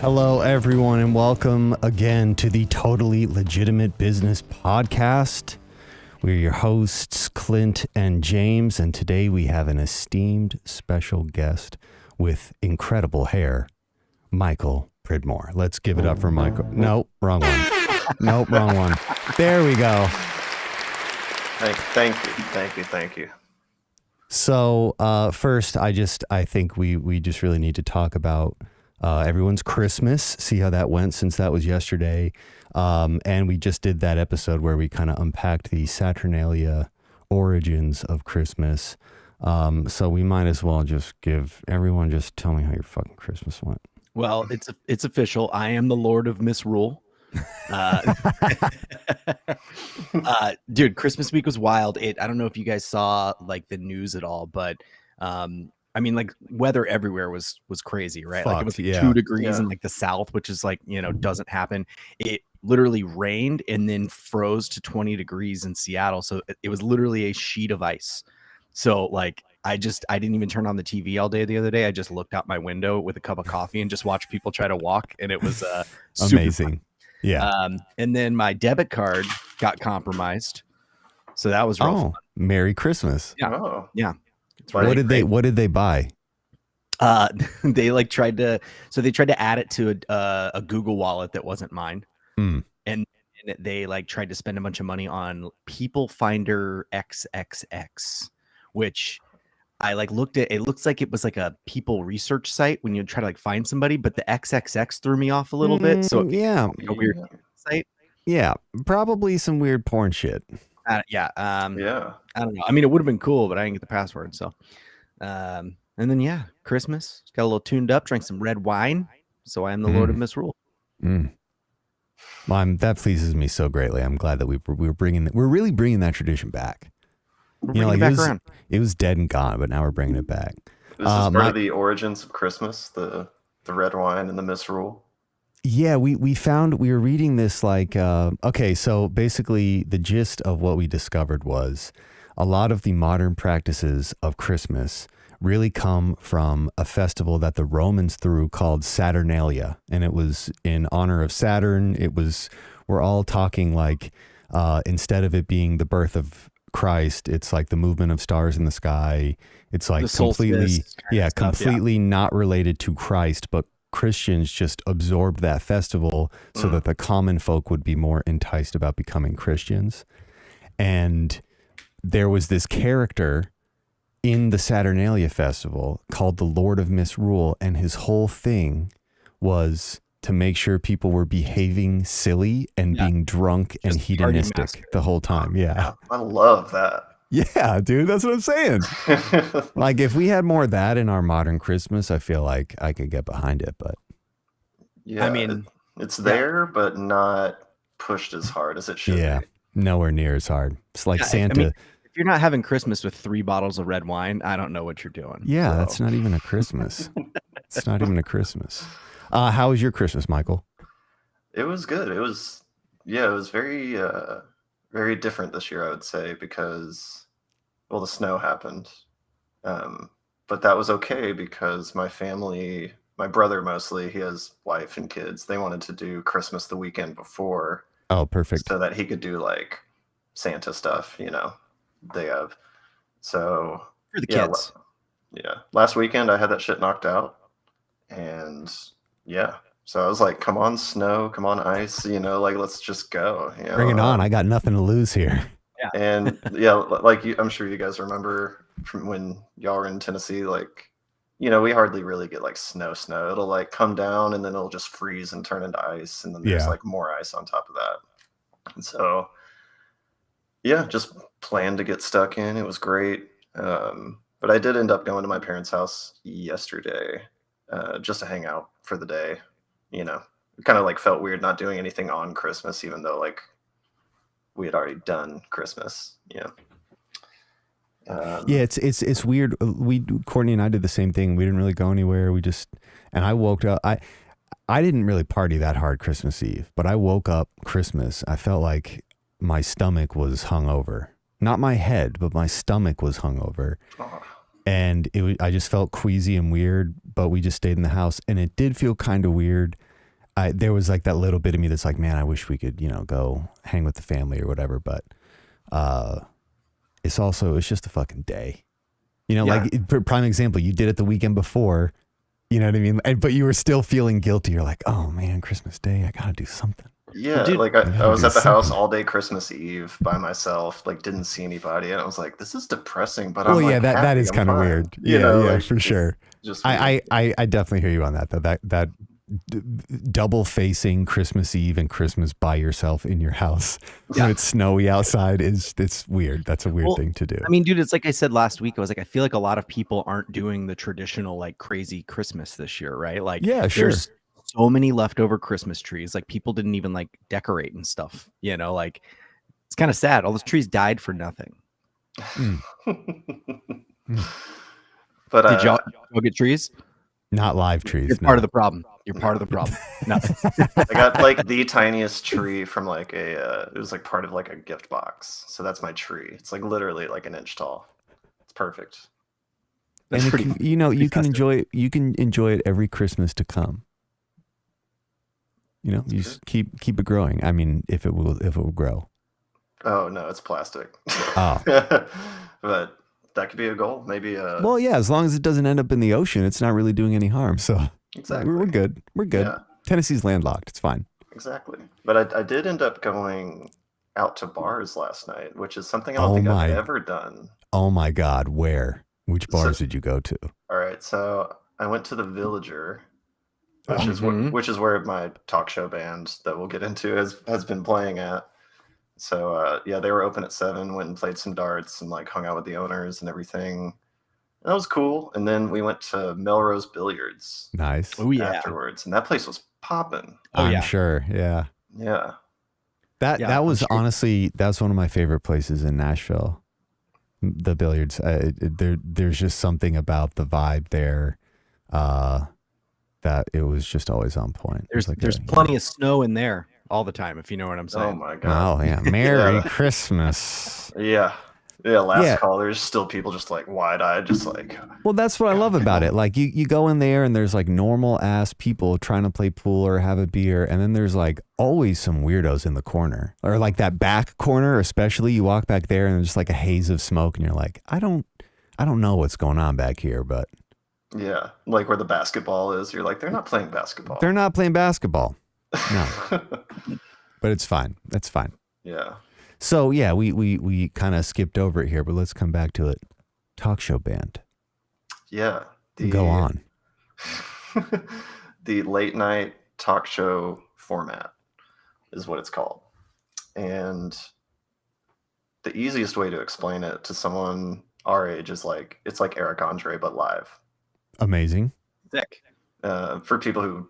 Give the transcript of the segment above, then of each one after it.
Hello, everyone, and welcome again to the Totally Legitimate Business Podcast. We're your hosts, Clint and James, and today we have an esteemed special guest with incredible hair, Michael Pridmore. Let's give it up for Michael. No, wrong one. Nope, wrong one. There we go. Thank you. So first, I think we just really need to talk about everyone's Christmas, see how that went since that was yesterday. And we just did that episode where we kind of unpacked the Saturnalia origins of Christmas. So we might as well just tell me how your fucking Christmas went. Well, it's official. I am the Lord of Misrule. Dude, Christmas week was wild. I don't know if you guys saw like the news at all, but I mean, like weather everywhere was crazy, right? Like it was like 2 degrees in like the south, which is like, doesn't happen. It literally rained and then froze to 20 degrees in Seattle. So it was literally a sheet of ice. So like I didn't even turn on the TV all day the other day. I just looked out my window with a cup of coffee and just watched people try to walk, and it was amazing. Fun. Yeah. And then my debit card got compromised. So that was real fun. Merry Christmas. Yeah. Oh. Yeah. What did they buy? They tried to add it to a Google wallet that wasn't mine. And they tried to spend a bunch of money on People Finder XXX, which I looked at. It looks like it was like a people research site when you try to find somebody, but the XXX threw me off a little bit. So yeah, a weird site. Yeah, probably some weird porn shit. Yeah. I don't know. I mean, it would have been cool, but I didn't get the password. So, and then Christmas got a little tuned up, drank some red wine. So I am the Lord of Misrule. Well, that pleases me so greatly. I'm glad that we're really bringing that tradition back. It was dead and gone, but now we're bringing it back. This is part of the origins of Christmas, the red wine and the misrule. Yeah, we were reading this so basically the gist of what we discovered was a lot of the modern practices of Christmas really come from a festival that the Romans threw called Saturnalia, and it was in honor of Saturn. We're all talking instead of it being the birth of Christ, it's like the movement of stars in the sky. It's like completely not related to Christ, but Christians just absorbed that festival so that the common folk would be more enticed about becoming Christians. And there was this character in the Saturnalia festival called the Lord of Misrule, and his whole thing was to make sure people were behaving silly and being drunk and just hedonistic the whole time. Yeah. I love that. Yeah, dude, that's what I'm saying. If we had more of that in our modern Christmas, I feel like I could get behind it, but yeah, I mean, it's there, but not pushed as hard as it should be. Nowhere near as hard. It's like Santa. I mean, if you're not having Christmas with 3 bottles of red wine, I don't know what you're doing. Yeah, that's not even a Christmas. It's not even a Christmas. How was your Christmas, Michael? It was good. It was very, very different this year, I would say, because, the snow happened. But that was okay because my family, my brother mostly, he has wife and kids. They wanted to do Christmas the weekend before. Oh, perfect. So that he could do Santa stuff, they have. So for the kids. Last weekend I had that shit knocked out. And so I was like, come on, snow, come on, ice, let's just go. Bring it on. I got nothing to lose here. Yeah. And I'm sure you guys remember from when y'all were in Tennessee, we hardly really get snow. It'll come down and then it'll just freeze and turn into ice. And then there's more ice on top of that. And so, just planned to get stuck in. It was great. But I did end up going to my parents' house yesterday just to hang out for the day. It kind of felt weird not doing anything on Christmas, even though we had already done Christmas. It's weird. Courtney and I did the same thing. We didn't really go anywhere. And I woke up. I didn't really party that hard Christmas Eve, but I woke up Christmas. I felt like my stomach was hungover. Not my head, but my stomach was hungover. Oh. And I just felt queasy and weird, but we just stayed in the house. And it did feel kind of weird there was like that little bit of me that's like, man, I wish we could, go hang with the family or whatever. But it's just a fucking day. Like prime example, you did it the weekend before, you know what I mean? But you were still feeling guilty. You're like, oh man, Christmas Day, I gotta do something. Yeah, dude, like I was at the house all day Christmas Eve by myself, like didn't see anybody, and I was like, this is depressing. But that is kind of weird. Yeah, for sure. Just I definitely hear you on that though. That double facing Christmas Eve and Christmas by yourself in your house when it's snowy outside it's weird. That's a weird thing to do. I mean, dude, it's like I said last week, I was like, I feel like a lot of people aren't doing the traditional like crazy Christmas this year, right? Like, there's so many leftover Christmas trees. Like people didn't even like decorate and stuff, like it's kind of sad. All those trees died for nothing. But did y'all go get trees? Not live trees. You're part of the problem. You're part of the problem. No. I got like the tiniest tree from like it was like part of like a gift box. So that's my tree. It's like literally like an inch tall. It's perfect. That's pretty. You can enjoy it. You can enjoy it every Christmas to come. You just keep it growing. I mean, if it will grow. Oh no, it's plastic. Oh. But that could be a goal. Maybe. Well, yeah, as long as it doesn't end up in the ocean, it's not really doing any harm. So exactly, we're good. We're good. Yeah. Tennessee's landlocked. It's fine. Exactly. But I did end up going out to bars last night, which is something I don't think I've ever done. Oh my God, where? Which bars did you go to? All right, so I went to the Villager, which is where my talk show band that we'll get into has been playing at. So they were open at 7, went and played some darts and like hung out with the owners and everything. That was cool. And then we went to Melrose Billiards. Nice. Oh yeah. Afterwards, and that place was popping. I'm sure. Yeah. Yeah. That was honestly, that's one of my favorite places in Nashville. The Billiards. There's just something about the vibe there that it was just always on point. There's plenty of snow in there all the time, if you know what I'm saying. Oh my God. Oh yeah. Merry Christmas. Yeah. Yeah, last call, there's still people just like wide-eyed, just like... Well, that's what I love about it. Like, you go in there and there's like normal-ass people trying to play pool or have a beer, and then there's like always some weirdos in the corner. Or like that back corner, especially, you walk back there and there's just like a haze of smoke, and you're like, I don't know what's going on back here, but... Yeah, like where the basketball is, you're like, they're not playing basketball. They're not playing basketball. No. But it's fine. That's fine. Yeah. So yeah, we kind of skipped over it here, but let's come back to it. Talk show band. Yeah. Go on. The late night talk show format is what it's called. And the easiest way to explain it to someone our age is like, it's like Eric Andre, but live. Amazing. Sick. For people who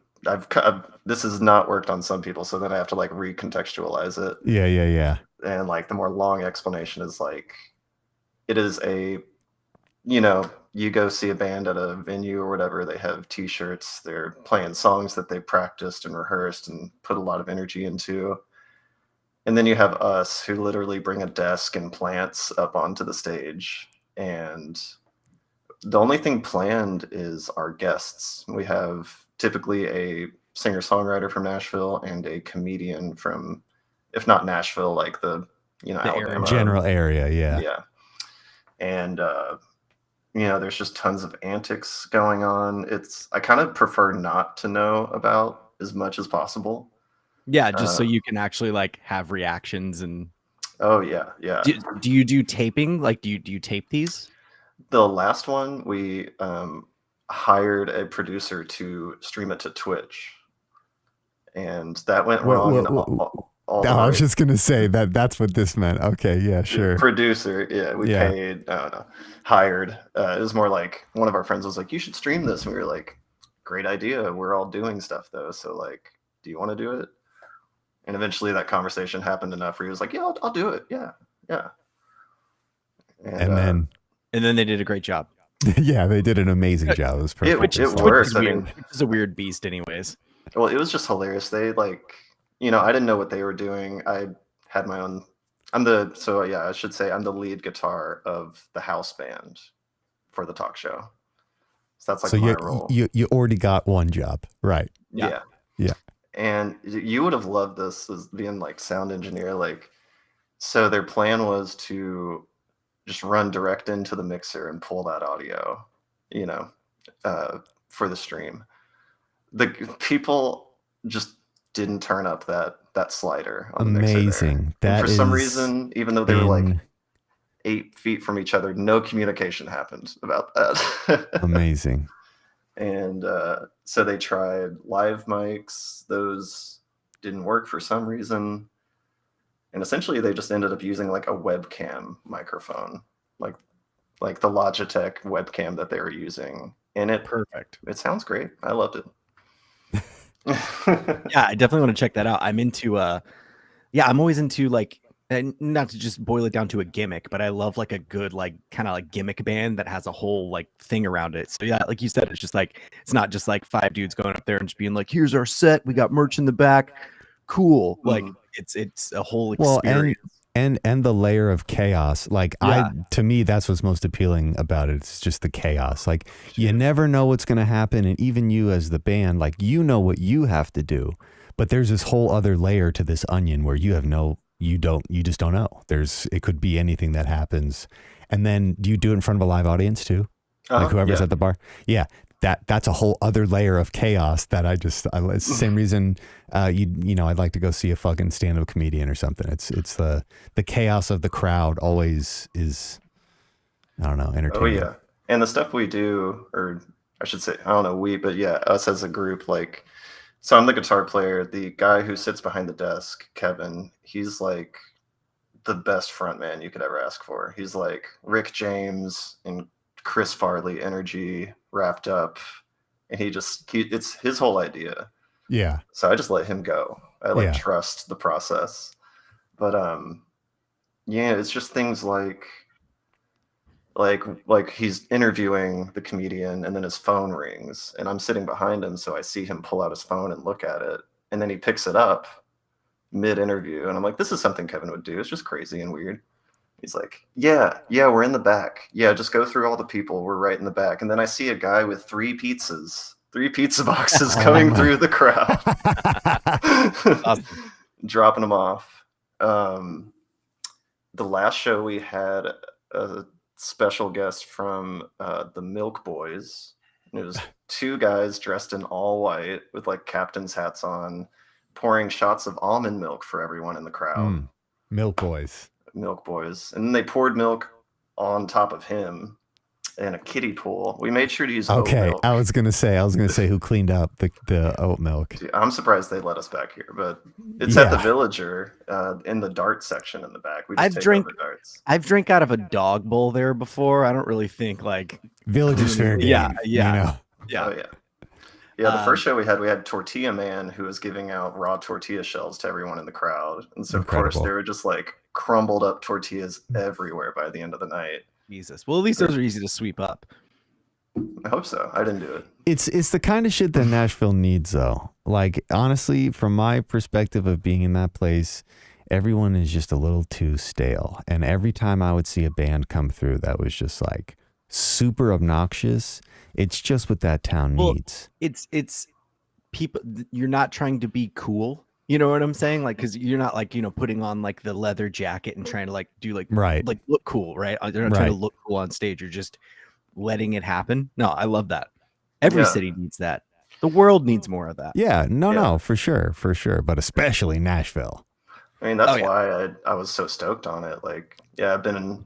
this has not worked on some people, so then I have to like recontextualize it. Yeah. And like the more long explanation is like, it is you go see a band at a venue or whatever, they have t-shirts, they're playing songs that they practiced and rehearsed and put a lot of energy into. And then you have us who literally bring a desk and plants up onto the stage. And the only thing planned is our guests. We have typically a singer-songwriter from Nashville and a comedian from, if not Nashville, like the Alabama general area. Yeah. And there's just tons of antics going on. I kind of prefer not to know about as much as possible. Yeah, just so you can actually like have reactions and. Oh yeah. Do you do taping? Like, do you tape these? The last one we hired a producer to stream it to Twitch, and that went wrong. I was just gonna say that's what this meant. Okay, yeah, sure. Producer, we paid. I don't know, hired. It was more like one of our friends was like, "You should stream this." And we were like, "Great idea. We're all doing stuff though, so like, do you want to do it?" And eventually, that conversation happened enough where he was like, "Yeah, I'll do it. Yeah." And then they did a great job. Yeah, they did an amazing job. It was perfect. It worked. It's a weird beast, anyways. Well, it was just hilarious. They like, I didn't know what they were doing. I had my own. I should say I'm the lead guitar of the house band for the talk show. So that's like my role. You already got one job, right? Yeah. And you would have loved this as being like sound engineer. Like, so their plan was to just run direct into the mixer and pull that audio, you know, for the stream. The people just didn't turn up that slider on the mixer there. Amazing. And for some reason, even though they were like 8 feet from each other, no communication happened about that. Amazing. And so they tried live mics. Those didn't work for some reason. And essentially they just ended up using like a webcam microphone, like the Logitech webcam that they were using. And it sounds great. I loved it. Yeah, I definitely want to check that out. I'm into I'm always into like, and not to just boil it down to a gimmick, but I love like a good like kind of like gimmick band that has a whole like thing around it. So yeah, like you said, it's just like, it's not just like 5 dudes going up there and just being like, here's our set, we got merch in the back, cool. Like it's a whole experience. And the layer of chaos, like to me, that's what's most appealing about it. It's just the chaos. Like you never know what's going to happen, and even you as the band, like you know what you have to do, but there's this whole other layer to this onion where you just don't know. It could be anything that happens. And then do you do it in front of a live audience too? Like whoever's at the bar? Yeah. That's a whole other layer of chaos that it's the same reason I'd like to go see a fucking stand-up comedian or something. It's the chaos of the crowd always is, I don't know, entertaining. Oh yeah. And the stuff we do, or I should say, I don't know, but yeah, us as a group, like, so I'm the guitar player. The guy who sits behind the desk, Kevin, he's like the best front man you could ever ask for. He's like Rick James and Chris Farley energy wrapped up, and it's his whole idea. Yeah. So I just let him go. I trust the process. But it's just things like he's interviewing the comedian, and then his phone rings, and I'm sitting behind him, so I see him pull out his phone and look at it, and then he picks it up mid-interview, and I'm like, this is something Kevin would do. It's just crazy and weird. He's like, yeah, we're in the back. Yeah, just go through all the people. We're right in the back. And then I see a guy with 3 pizza boxes coming through the crowd, awesome. Dropping them off. The last show we had a special guest from the Milk Boys. And it was 2 guys dressed in all white with like captain's hats on, pouring shots of almond milk for everyone in the crowd. Milk Boys. And then they poured milk on top of him in a kiddie pool. We made sure to use oat milk. I was gonna say who cleaned up the oat milk. Dude, I'm surprised they let us back here, but it's at the Villager in the dart section in the back. We just darts. I've drank out of a dog bowl there before. I don't really think like Villager's fair game. Yeah. Oh, yeah. Yeah, the first show we had Tortilla Man, who was giving out raw tortilla shells to everyone in the crowd. And so, Incredible. Of course, there were just like crumbled up tortillas everywhere by the end of the night. Jesus. Well, at least those are easy to sweep up. I hope so. I didn't do it. It's the kind of shit that Nashville needs, though. Like, honestly, from my perspective of being in that place, everyone is just a little too stale. And every time I would see a band come through that was just like super obnoxious, it's just what that town needs. It's people. You're not trying to be cool. You know what I'm saying? Like, because you're not like, putting on like the leather jacket and trying to like do like look cool, right? They're not trying to look cool on stage. You're just letting it happen. No, I love that. Every city needs that. The world needs more of that. Yeah, no, for sure. But especially Nashville. I mean, that's why I was so stoked on it. Like, I've been in,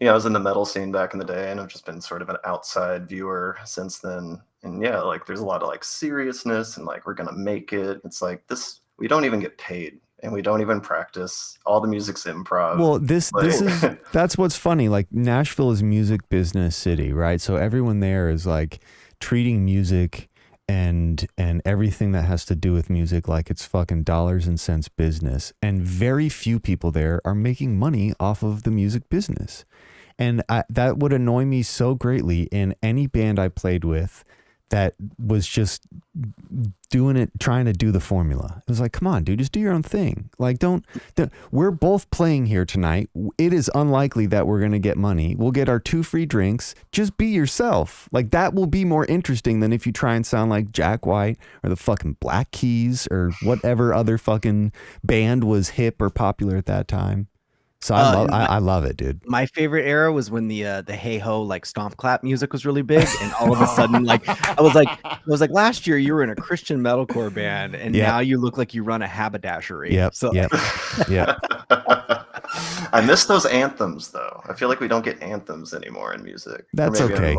I was in the metal scene back in the day, and I've just been sort of an outside viewer since then. And like, there's a lot of like seriousness and like, we're going to make it. It's like this, we don't even get paid and we don't even practice. All the music's improv. Well, this is, that's what's funny. Like, Nashville is music business city, right? So everyone there is like treating music and everything that has to do with music like it's fucking dollars and cents business. And very few people there are making money off of the music business. And that would annoy me so greatly in any band I played with that was just doing it, trying to do the formula. It was like, come on, dude, just do your own thing. Like, don't we're both playing here tonight. It is unlikely that we're going to get money. We'll get our 2 free drinks. Just be yourself. Like, that will be more interesting than if you try and sound like Jack White or the fucking Black Keys or whatever other fucking band was hip or popular at that time. So I love it, dude. My favorite era was when the hey ho like stomp clap music was really big, and all of a sudden like I was like last year you were in a Christian metalcore band, and now you look like you run a haberdashery. Yep. So yep. I miss those anthems though. I feel like we don't get anthems anymore in music. That's okay.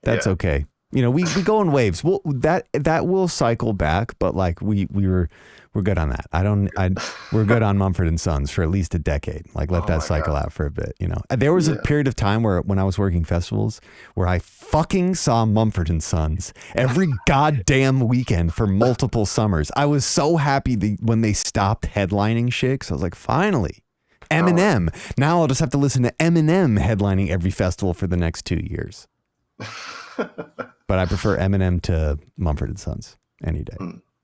That's okay. You know, we go in waves. Well, that will cycle back, but like we're good on that. We're good on Mumford & Sons for at least a decade. Like let that cycle out for a bit, you know. There was a period of time when I was working festivals where I fucking saw Mumford & Sons every goddamn weekend for multiple summers. I was so happy when they stopped headlining shit. 'Cause I was like, finally, Eminem. Now I'll just have to listen to Eminem headlining every festival for the next 2 years. But I prefer Eminem to Mumford & Sons any day.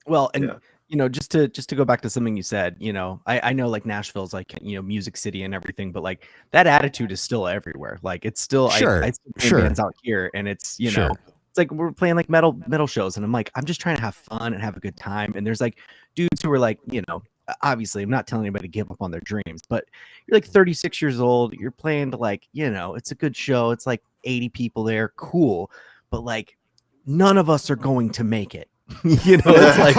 Well, and you know, just to go back to something you said, you know, I know like Nashville's like, you know, music city and everything, but like that attitude is still everywhere. Like it's still, I still play bands out here, and it's, you know, it's like we're playing like metal shows, and I'm like, I'm just trying to have fun and have a good time. And there's like dudes who are like, you know, obviously I'm not telling anybody to give up on their dreams, but you're like 36 years old, you're playing to like, you know, it's a good show. It's like 80 people there. Cool. But like none of us are going to make it. You know, it's like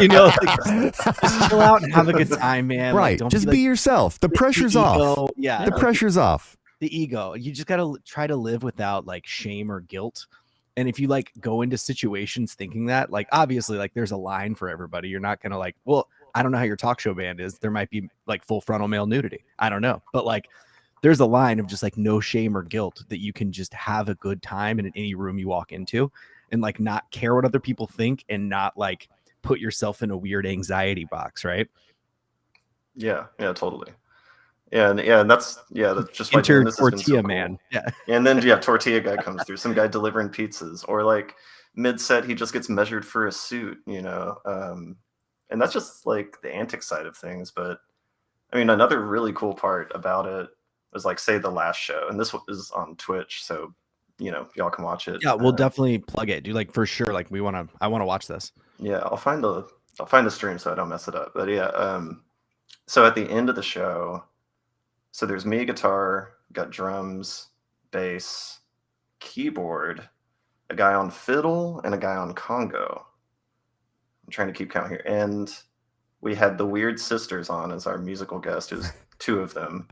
you know, like, just chill out and have a good time, man. Right. Like, don't just be yourself. The pressure's off. Yeah. The pressure's off. The ego. You just got to try to live without like shame or guilt. And if you like go into situations thinking that, like, obviously, like there's a line for everybody. You're not going to like, well, I don't know how your talk show band is. There might be like full frontal male nudity. I don't know. But like, there's a line of just like no shame or guilt that you can just have a good time in any room you walk into, and like not care what other people think, and not like put yourself in a weird anxiety box, right? Yeah, totally. And that's just like tortilla man. Cool. Yeah. And then tortilla guy comes through, some guy delivering pizzas, or like mid-set he just gets measured for a suit, you know. And that's just like the antic side of things. But I mean, another really cool part about it was like, say, the last show, and this is on Twitch, so you know, y'all can watch it. Yeah, we'll definitely plug it, dude. Like for sure. Like I want to watch this. Yeah, I'll find the stream so I don't mess it up. But yeah, so at the end of the show, so there's me guitar, got drums, bass, keyboard, a guy on fiddle, and a guy on congo. I'm trying to keep count here, and we had the Weird Sisters on as our musical guest. It was 2 of them.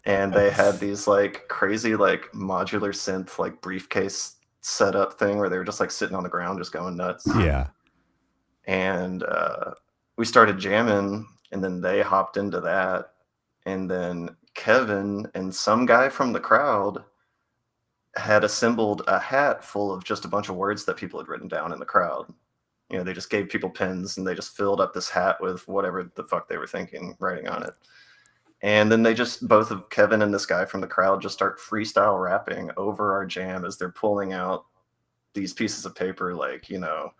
And they had these like crazy like modular synth like briefcase setup thing where they were just like sitting on the ground just going nuts. Yeah. And we started jamming, and then they hopped into that, and then Kevin and some guy from the crowd had assembled a hat full of just a bunch of words that people had written down in the crowd. You know, they just gave people pens, and they just filled up this hat with whatever the fuck they were thinking, writing on it. And then they just, both of Kevin and this guy from the crowd, just start freestyle rapping over our jam as they're pulling out these pieces of paper, like, you know,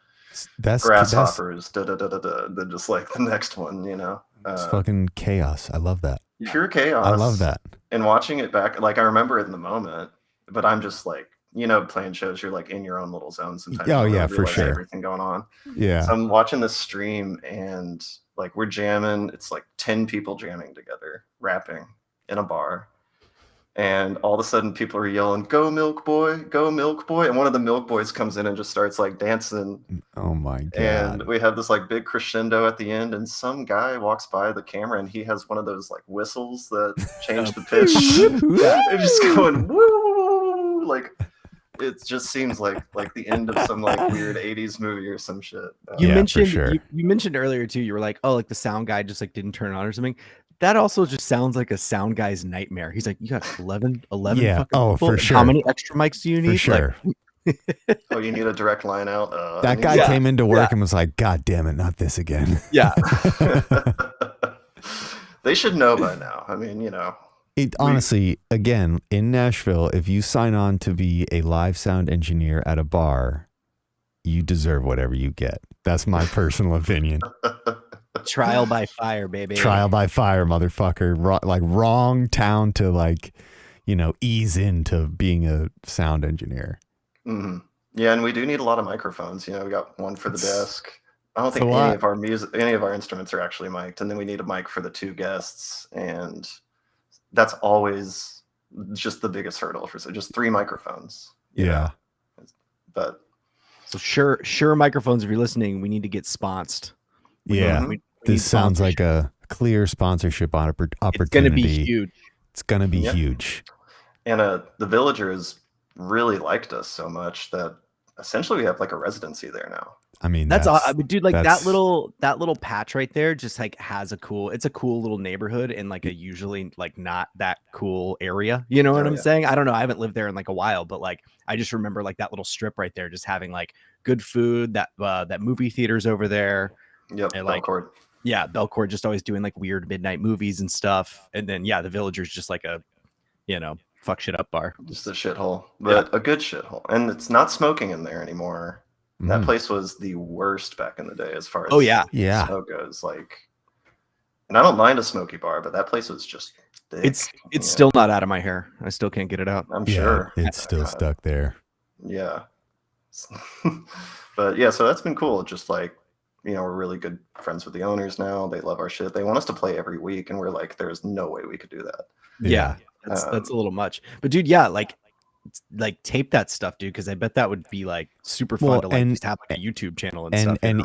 grasshoppers, then just like the next one, you know. It's fucking chaos. I love that. Pure chaos. I love that. And watching it back, like I remember it in the moment, but I'm just like, you know, playing shows, you're like in your own little zone sometimes. Oh yeah, for sure. Everything going on. Yeah. So I'm watching this stream, and like we're jamming. It's like 10 people jamming together, rapping in a bar. And all of a sudden people are yelling, "Go Milk Boy, go Milk Boy." And one of the Milk Boys comes in and just starts like dancing. Oh my God. And we have this like big crescendo at the end, and some guy walks by the camera, and he has one of those like whistles that change the pitch. They're just going woo, like it just seems like the end of some like weird 80s movie or some shit. You mentioned you mentioned earlier too, you were like, oh, like the sound guy just like didn't turn on or something. That also just sounds like a sound guy's nightmare. He's like, you got 11 yeah. fucking oh people? For sure. How many extra mics do you need? For sure. Like, oh, you need a direct line out. That guy came into work and was like, "God damn it, not this again." Yeah. They should know by now. I mean, you know. Honestly, again, in Nashville, if you sign on to be a live sound engineer at a bar, you deserve whatever you get. That's my personal opinion. Trial by fire, baby. Trial by fire, motherfucker. Like wrong town to like, ease into being a sound engineer. Mm-hmm. Yeah, and we do need a lot of microphones. We got one for the desk. I don't think any of our instruments are actually mic'd, and then we need a mic for the 2 guests, and that's always just the biggest hurdle for just 3 microphones. Yeah. But so sure microphones, if you're listening, we need to get sponsored. This sounds like a clear sponsorship opportunity. It's going to be huge. It's going to be huge. And the villagers really liked us so much that essentially we have like a residency there now. I mean, dude, like that little patch right there just like it's a cool little neighborhood in like a usually like not that cool area. You know what I'm saying? I don't know. I haven't lived there in like a while, but like I just remember like that little strip right there, just having like good food, that movie theaters over there. Yep. And, like, Belcourt. Yeah. Belcourt just always doing like weird midnight movies and stuff. And then, the Villagers just like a, fuck shit up bar. Just a shithole, but a good shithole. And it's not smoking in there anymore. That place was the worst back in the day as far as smoke goes. Like, and I don't mind a smoky bar, but that place was just thick. It's still not out of my hair. I still can't get it out. I'm sure it's still stuck there. Yeah. But yeah, so that's been cool. Just like, we're really good friends with the owners now. They love our shit. They want us to play every week, and we're like, there's no way we could do that. Yeah. That's a little much. But dude, like tape that stuff, dude, because I bet that would be like super fun to like just have like a YouTube channel and stuff. And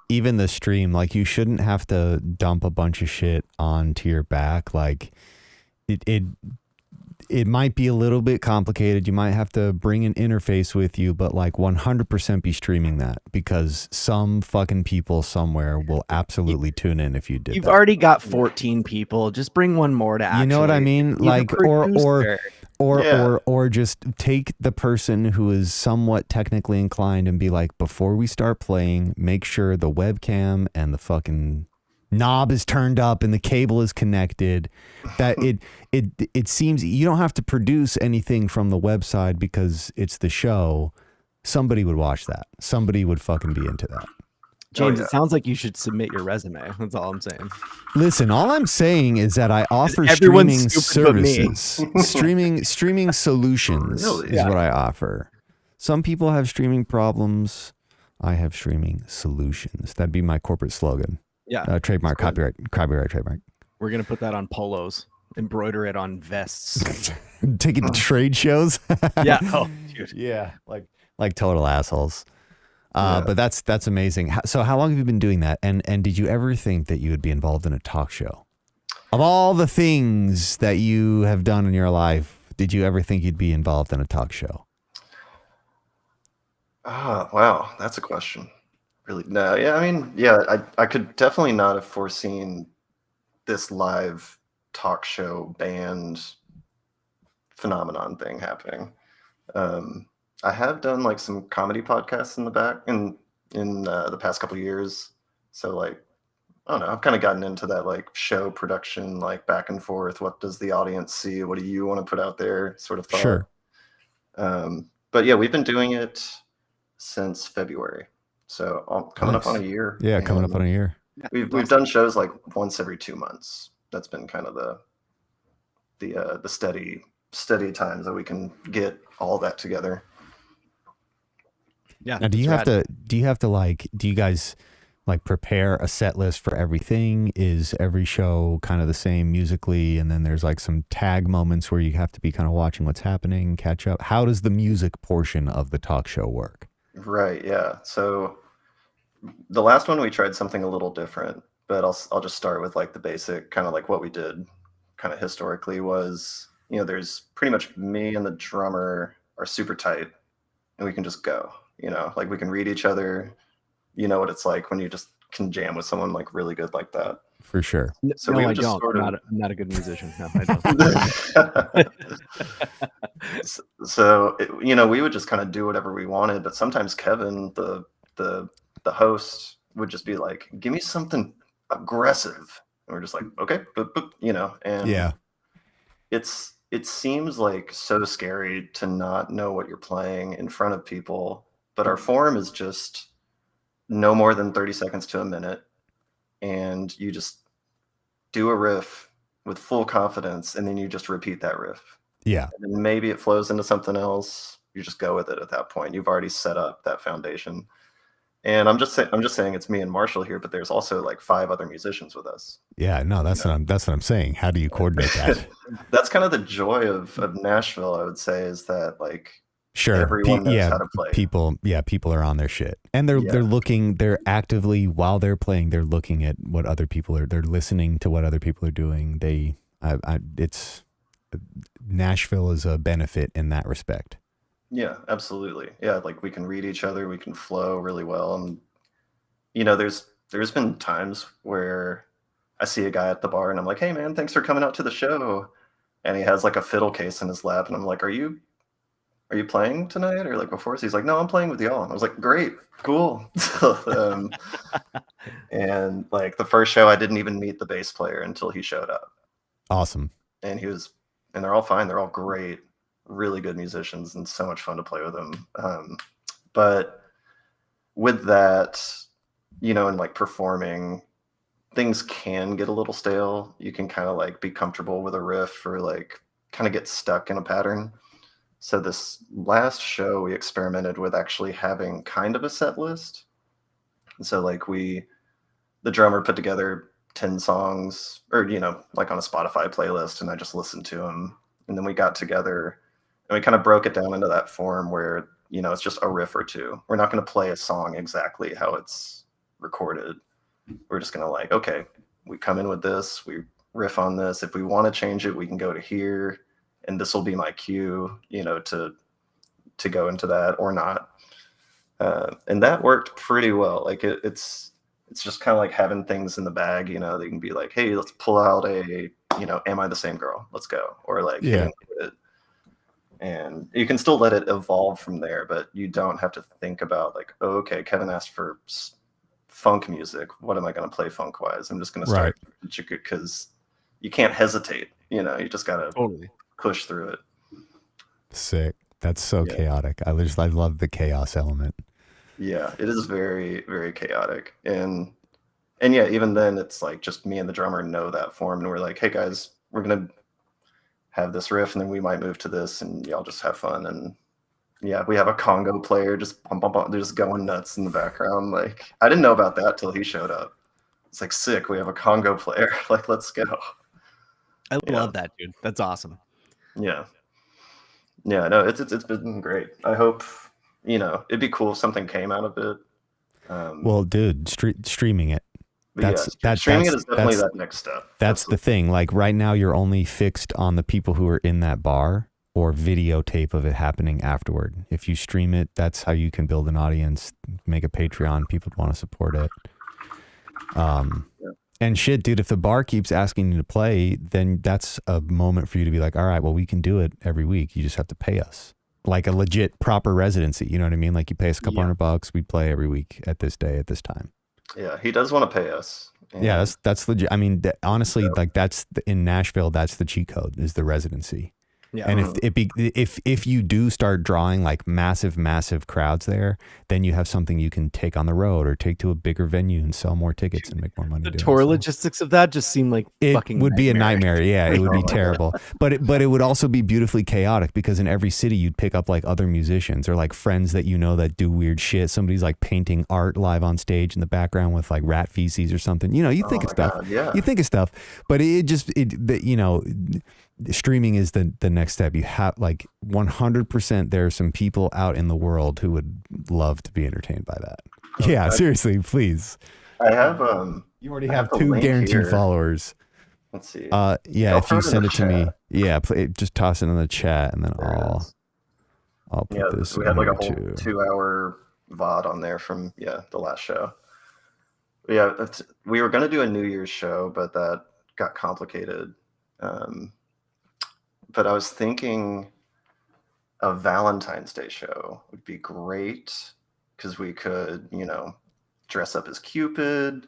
even the stream, like you shouldn't have to dump a bunch of shit onto your back. Like it might be a little bit complicated. You might have to bring an interface with you, but like 100% be streaming that, because some fucking people somewhere will absolutely tune in if you did. You've already got 14 people. Just bring one more to actually. You know what I mean? Like or just take the person who is somewhat technically inclined and be like, before we start playing, make sure the webcam and the fucking knob is turned up and the cable is connected. That it seems you don't have to produce anything from the website because it's the show. Somebody would watch that. Somebody would fucking be into that. James, it sounds like you should submit your resume. That's all I'm saying. Listen, all I'm saying is that I offer streaming services. streaming solutions is what I offer. Some people have streaming problems. I have streaming solutions. That'd be my corporate slogan. Yeah. Trademark, copyright trademark. We're going to put that on polos, embroider it on vests. Take it to trade shows. Yeah. Oh, dude. Yeah. Like total assholes. But that's amazing. So how long have you been doing that? And did you ever think that you would be involved in a talk show? Of all the things that you have done in your life, did you ever think you'd be involved in a talk show? Wow. That's a question. Really? No. Yeah. I mean, I could definitely not have foreseen this live talk show band phenomenon thing happening. I have done like some comedy podcasts in the past couple of years. So like, I don't know, I've kind of gotten into that like show production, like back and forth. What does the audience see? What do you want to put out there? Sort of thought. Sure. But yeah, we've been doing it since February. So coming up on a year. Yeah, coming up on a year. We've done shows like once every 2 months. That's been kind of the steady times that we can get all that together. Yeah. Now, do you guys like prepare a set list for everything? Is every show kind of the same musically? And then there's like some tag moments where you have to be kind of watching what's happening, catch up. How does the music portion of the talk show work? Right. Yeah. So the last one we tried something a little different, but I'll just start with like the basic kind of like what we did kind of historically was, there's pretty much me and the drummer are super tight and we can just go, like we can read each other. You know what it's like when you just can jam with someone like really good like that. For sure. So no, I don't. I'm not a good musician. No, I don't. So we would just kind of do whatever we wanted, but sometimes Kevin, the host, would just be like, "Give me something aggressive," and we're just like, "Okay," and yeah, it seems like so scary to not know what you're playing in front of people, but our form is just no more than 30 seconds to a minute, and you just do a riff with full confidence, and then you just repeat that riff. Yeah. And then maybe it flows into something else. You just go with it at that point. You've already set up that foundation. And I'm just saying it's me and Marshall here, but there's also like 5 other musicians with us. Yeah, no, that's what I'm saying. How do you coordinate that? That's kind of the joy of Nashville, I would say, is that like sure, everyone knows how to play. People are on their shit, and they're actively, while they're playing, they're looking at what other people are. They're listening to what other people are doing. It's Nashville is a benefit in that respect. Yeah, absolutely. Yeah, like we can read each other, we can flow really well. And there's been times where I see a guy at the bar and I'm like, "Hey man, thanks for coming out to the show." And he has like a fiddle case in his lap and I'm like, "Are you playing tonight or like before?" So he's like, "No, I'm playing with y'all." And I was like, "Great, cool." And like the first show I didn't even meet the bass player until he showed up. Awesome. And they're all fine, they're all great. Really good musicians and so much fun to play with them. But with that, and like performing, things can get a little stale. You can kind of like be comfortable with a riff or like kind of get stuck in a pattern. So this last show we experimented with actually having kind of a set list. So like the drummer put together 10 songs or, like on a Spotify playlist, and I just listened to them. And then we got together and we kind of broke it down into that form where, it's just a riff or two. We're not going to play a song exactly how it's recorded. We're just going to like, okay, we come in with this, we riff on this. If we want to change it, we can go to here, and this will be my cue, to go into that or not. And that worked pretty well. Like it's just kind of like having things in the bag, they can be like, "Hey, let's pull out a, Am I the Same Girl? Let's go." Or like, yeah. And you can still let it evolve from there, but you don't have to think about like, "Oh, okay, Kevin asked for funk music. What am I going to play funk wise? I'm just going to start," because you can't hesitate. You just got to totally push through it. Sick. That's so chaotic. I love the chaos element. Yeah, it is very, very chaotic. And yeah, even then it's like just me and the drummer know that form, and we're like, "Hey guys, we're going to have this riff and then we might move to this, and y'all just have fun." And yeah, we have a congo player just they're just going nuts in the background. Like I didn't know about that till he showed up. It's like, sick, we have a congo player. Like, let's go. I love that, dude. That's awesome. Yeah, no, it's been great. I hope it'd be cool if something came out of it. Well, dude, streaming it. Streaming it is definitely that next step. That's the thing. Like right now, you're only fixed on the people who are in that bar or videotape of it happening afterward. If you stream it, that's how you can build an audience, make a Patreon. People want to support it. And shit, dude, if the bar keeps asking you to play, then that's a moment for you to be like, "All right, well, we can do it every week. You just have to pay us." Like a legit proper residency. You know what I mean? Like you pay us a couple $100, we play every week at this day, at this time. Yeah, he does want to pay us. Yeah, that's legit. I mean, honestly, like in Nashville, that's the cheat code, is the residency. Yeah. And if you do start drawing like massive crowds there, then you have something you can take on the road or take to a bigger venue and sell more tickets and make more money. The tour logistics of that just seem like fucking would be a nightmare. Yeah, it would be terrible. But it would also be beautifully chaotic, because in every city you'd pick up like other musicians or like friends that that do weird shit. Somebody's like painting art live on stage in the background with like rat feces or something. You think of stuff. God, yeah. You think of stuff, but streaming is the next step. You have like 100%. There are some people out in the world who would love to be entertained by that. Okay. Yeah, seriously, please. I have you already have 2 guaranteed followers. Let's see. Yeah, if you send it to me, just toss it in the chat, and then I'll put this. We had like a whole 2-hour VOD on there from the last show. Yeah, we were gonna do a New Year's show, but that got complicated. But I was thinking a Valentine's Day show would be great, because we could, dress up as Cupid,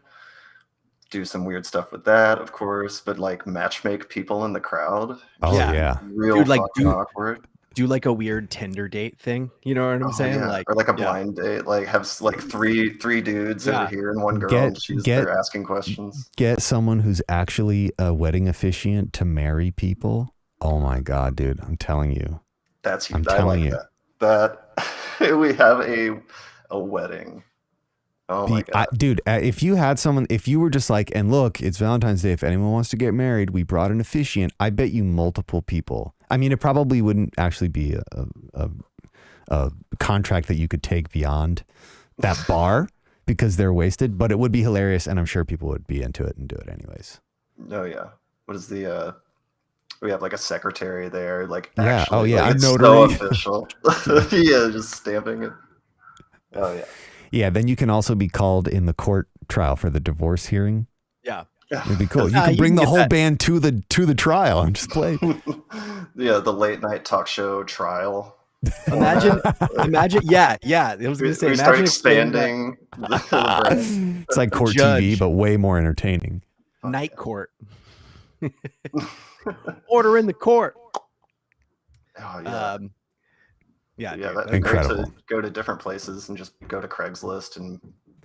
do some weird stuff with that, of course, but like matchmake people in the crowd. Oh yeah. Real fucking awkward. do like a weird Tinder date thing. You know what I'm saying? Yeah. Like, or like a blind date, like have like three dudes over here and one girl, and they're asking questions. Get someone who's actually a wedding officiant to marry people. Oh my God, dude. I'm telling you. That's huge. I like that we have a wedding. Oh my God. Dude, if you had someone, if you were just like, and look, it's Valentine's Day. If anyone wants to get married, we brought an officiant. I bet you multiple people. I mean, it probably wouldn't actually be a contract that you could take beyond that bar because they're wasted, but it would be hilarious. And I'm sure people would be into it and do it anyways. Oh yeah. What is we have like a secretary there, like yeah. Actually, oh yeah, like, a it's notary. so official. Yeah, just stamping it. Oh yeah. Yeah, then you can also be called in the court trial for the divorce hearing. Yeah. It'd be cool. You can bring the whole band to the trial and just play. Yeah, the late night talk show trial. Imagine. Yeah. I was going to say, we start expanding. It's like court TV, but way more entertaining. Night court. Order in the court. Oh yeah. Yeah, that'd be incredible. great to go to different places and just go to Craigslist and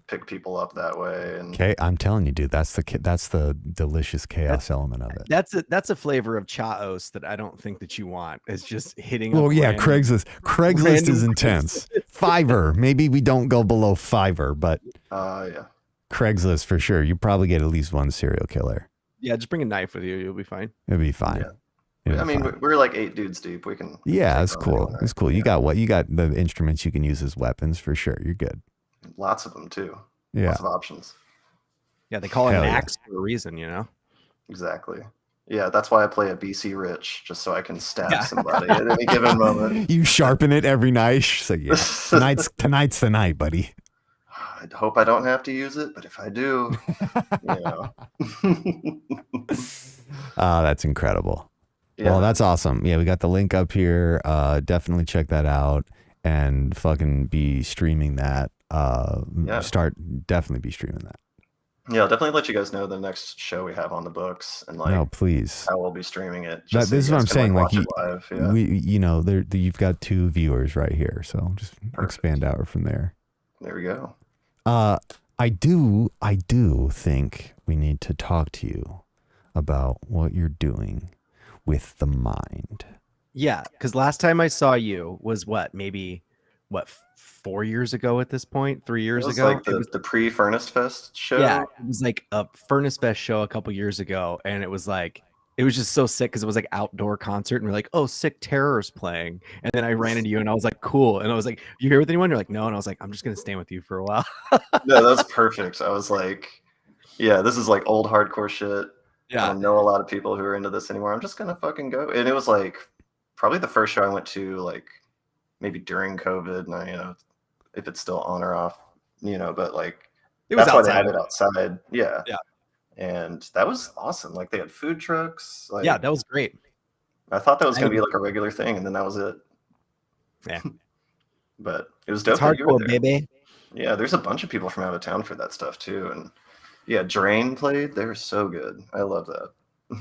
pick people up that way. And okay, I'm telling you, dude, that's the delicious chaos element of it. That's a flavor of Chaos that I don't think that you want. It's just hitting. Well, yeah, Craigslist is intense. Fiverr, maybe we don't go below Fiverr, but yeah, Craigslist for sure. You probably get at least one serial killer. Yeah, just bring a knife with you. You'll be fine. It'll be fine. Yeah. I mean, we're like 8 dudes deep. We can. Yeah, it's cool. It's cool. You got the instruments you can use as weapons for sure. You're good. Lots of them too. Yeah. Lots of options. Yeah, they call it an axe for a reason, you know? Exactly. Yeah, that's why I play a BC Rich, just so I can stab somebody at any given moment. You sharpen it every night. So yeah, tonight's the night, buddy. I hope I don't have to use it, but if I do, you know. That's incredible. Yeah. Well, that's awesome. Yeah, we got the link up here. Definitely check that out and fucking be streaming that. Definitely be streaming that. Yeah, I'll definitely let you guys know the next show we have on the books and no, please. how we'll be streaming it. This is what I'm saying. Like live. Yeah. You've got 2 viewers right here, so just expand out from there. There we go. I do think we need to talk to you about what you're doing with the mind. Yeah, because last time I saw you was maybe 4 years ago at this point, 3 years ago. Like it was the pre-Furnace Fest show. Yeah, it was like a Furnace Fest show a couple years ago, and it was just so sick because it was like outdoor concert, and we're like, oh, sick, Terror's playing, and then I ran into you, and I was like, cool, and I was like, you here with anyone? You're like, no, and I was like, I'm just gonna stay with you for a while. No, that's perfect. I was like, yeah, this is like old hardcore shit. Yeah, I don't know a lot of people who are into this anymore. I'm just gonna fucking go, and it was like probably the first show I went to, like maybe during COVID, and if it's still on or off, but like that's why they had it outside. Yeah. And that was awesome. Like they had food trucks. Like, yeah, that was great. I thought that was going to be like a regular thing, and then that was it. Yeah. But it was dope. It's hardcore, baby. Yeah, there's a bunch of people from out of town for that stuff too. And yeah, Drain played. They were so good. I love that.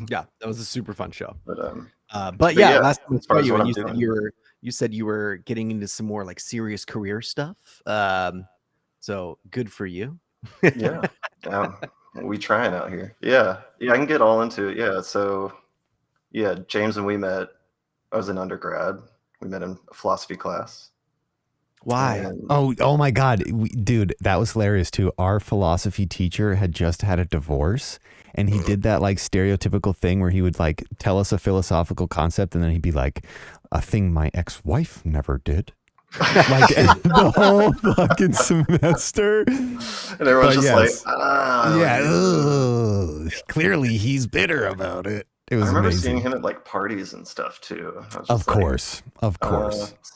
Yeah, that was a super fun show. But yeah, last time I saw you, and you said you were getting into some more like serious career stuff. So good for you. Yeah. We trying out here. Yeah, I can get all into it. Yeah, so yeah, James and we met. I was in undergrad. We met in a philosophy class. Why? Oh my God, dude, that was hilarious too. Our philosophy teacher had just had a divorce, and he did that like stereotypical thing where he would like tell us a philosophical concept, and then he'd be like, "A thing my ex-wife never did." Like the whole fucking semester, and everyone's just clearly he's bitter about it. It was I remember amazing. seeing him at like parties and stuff too. Of course.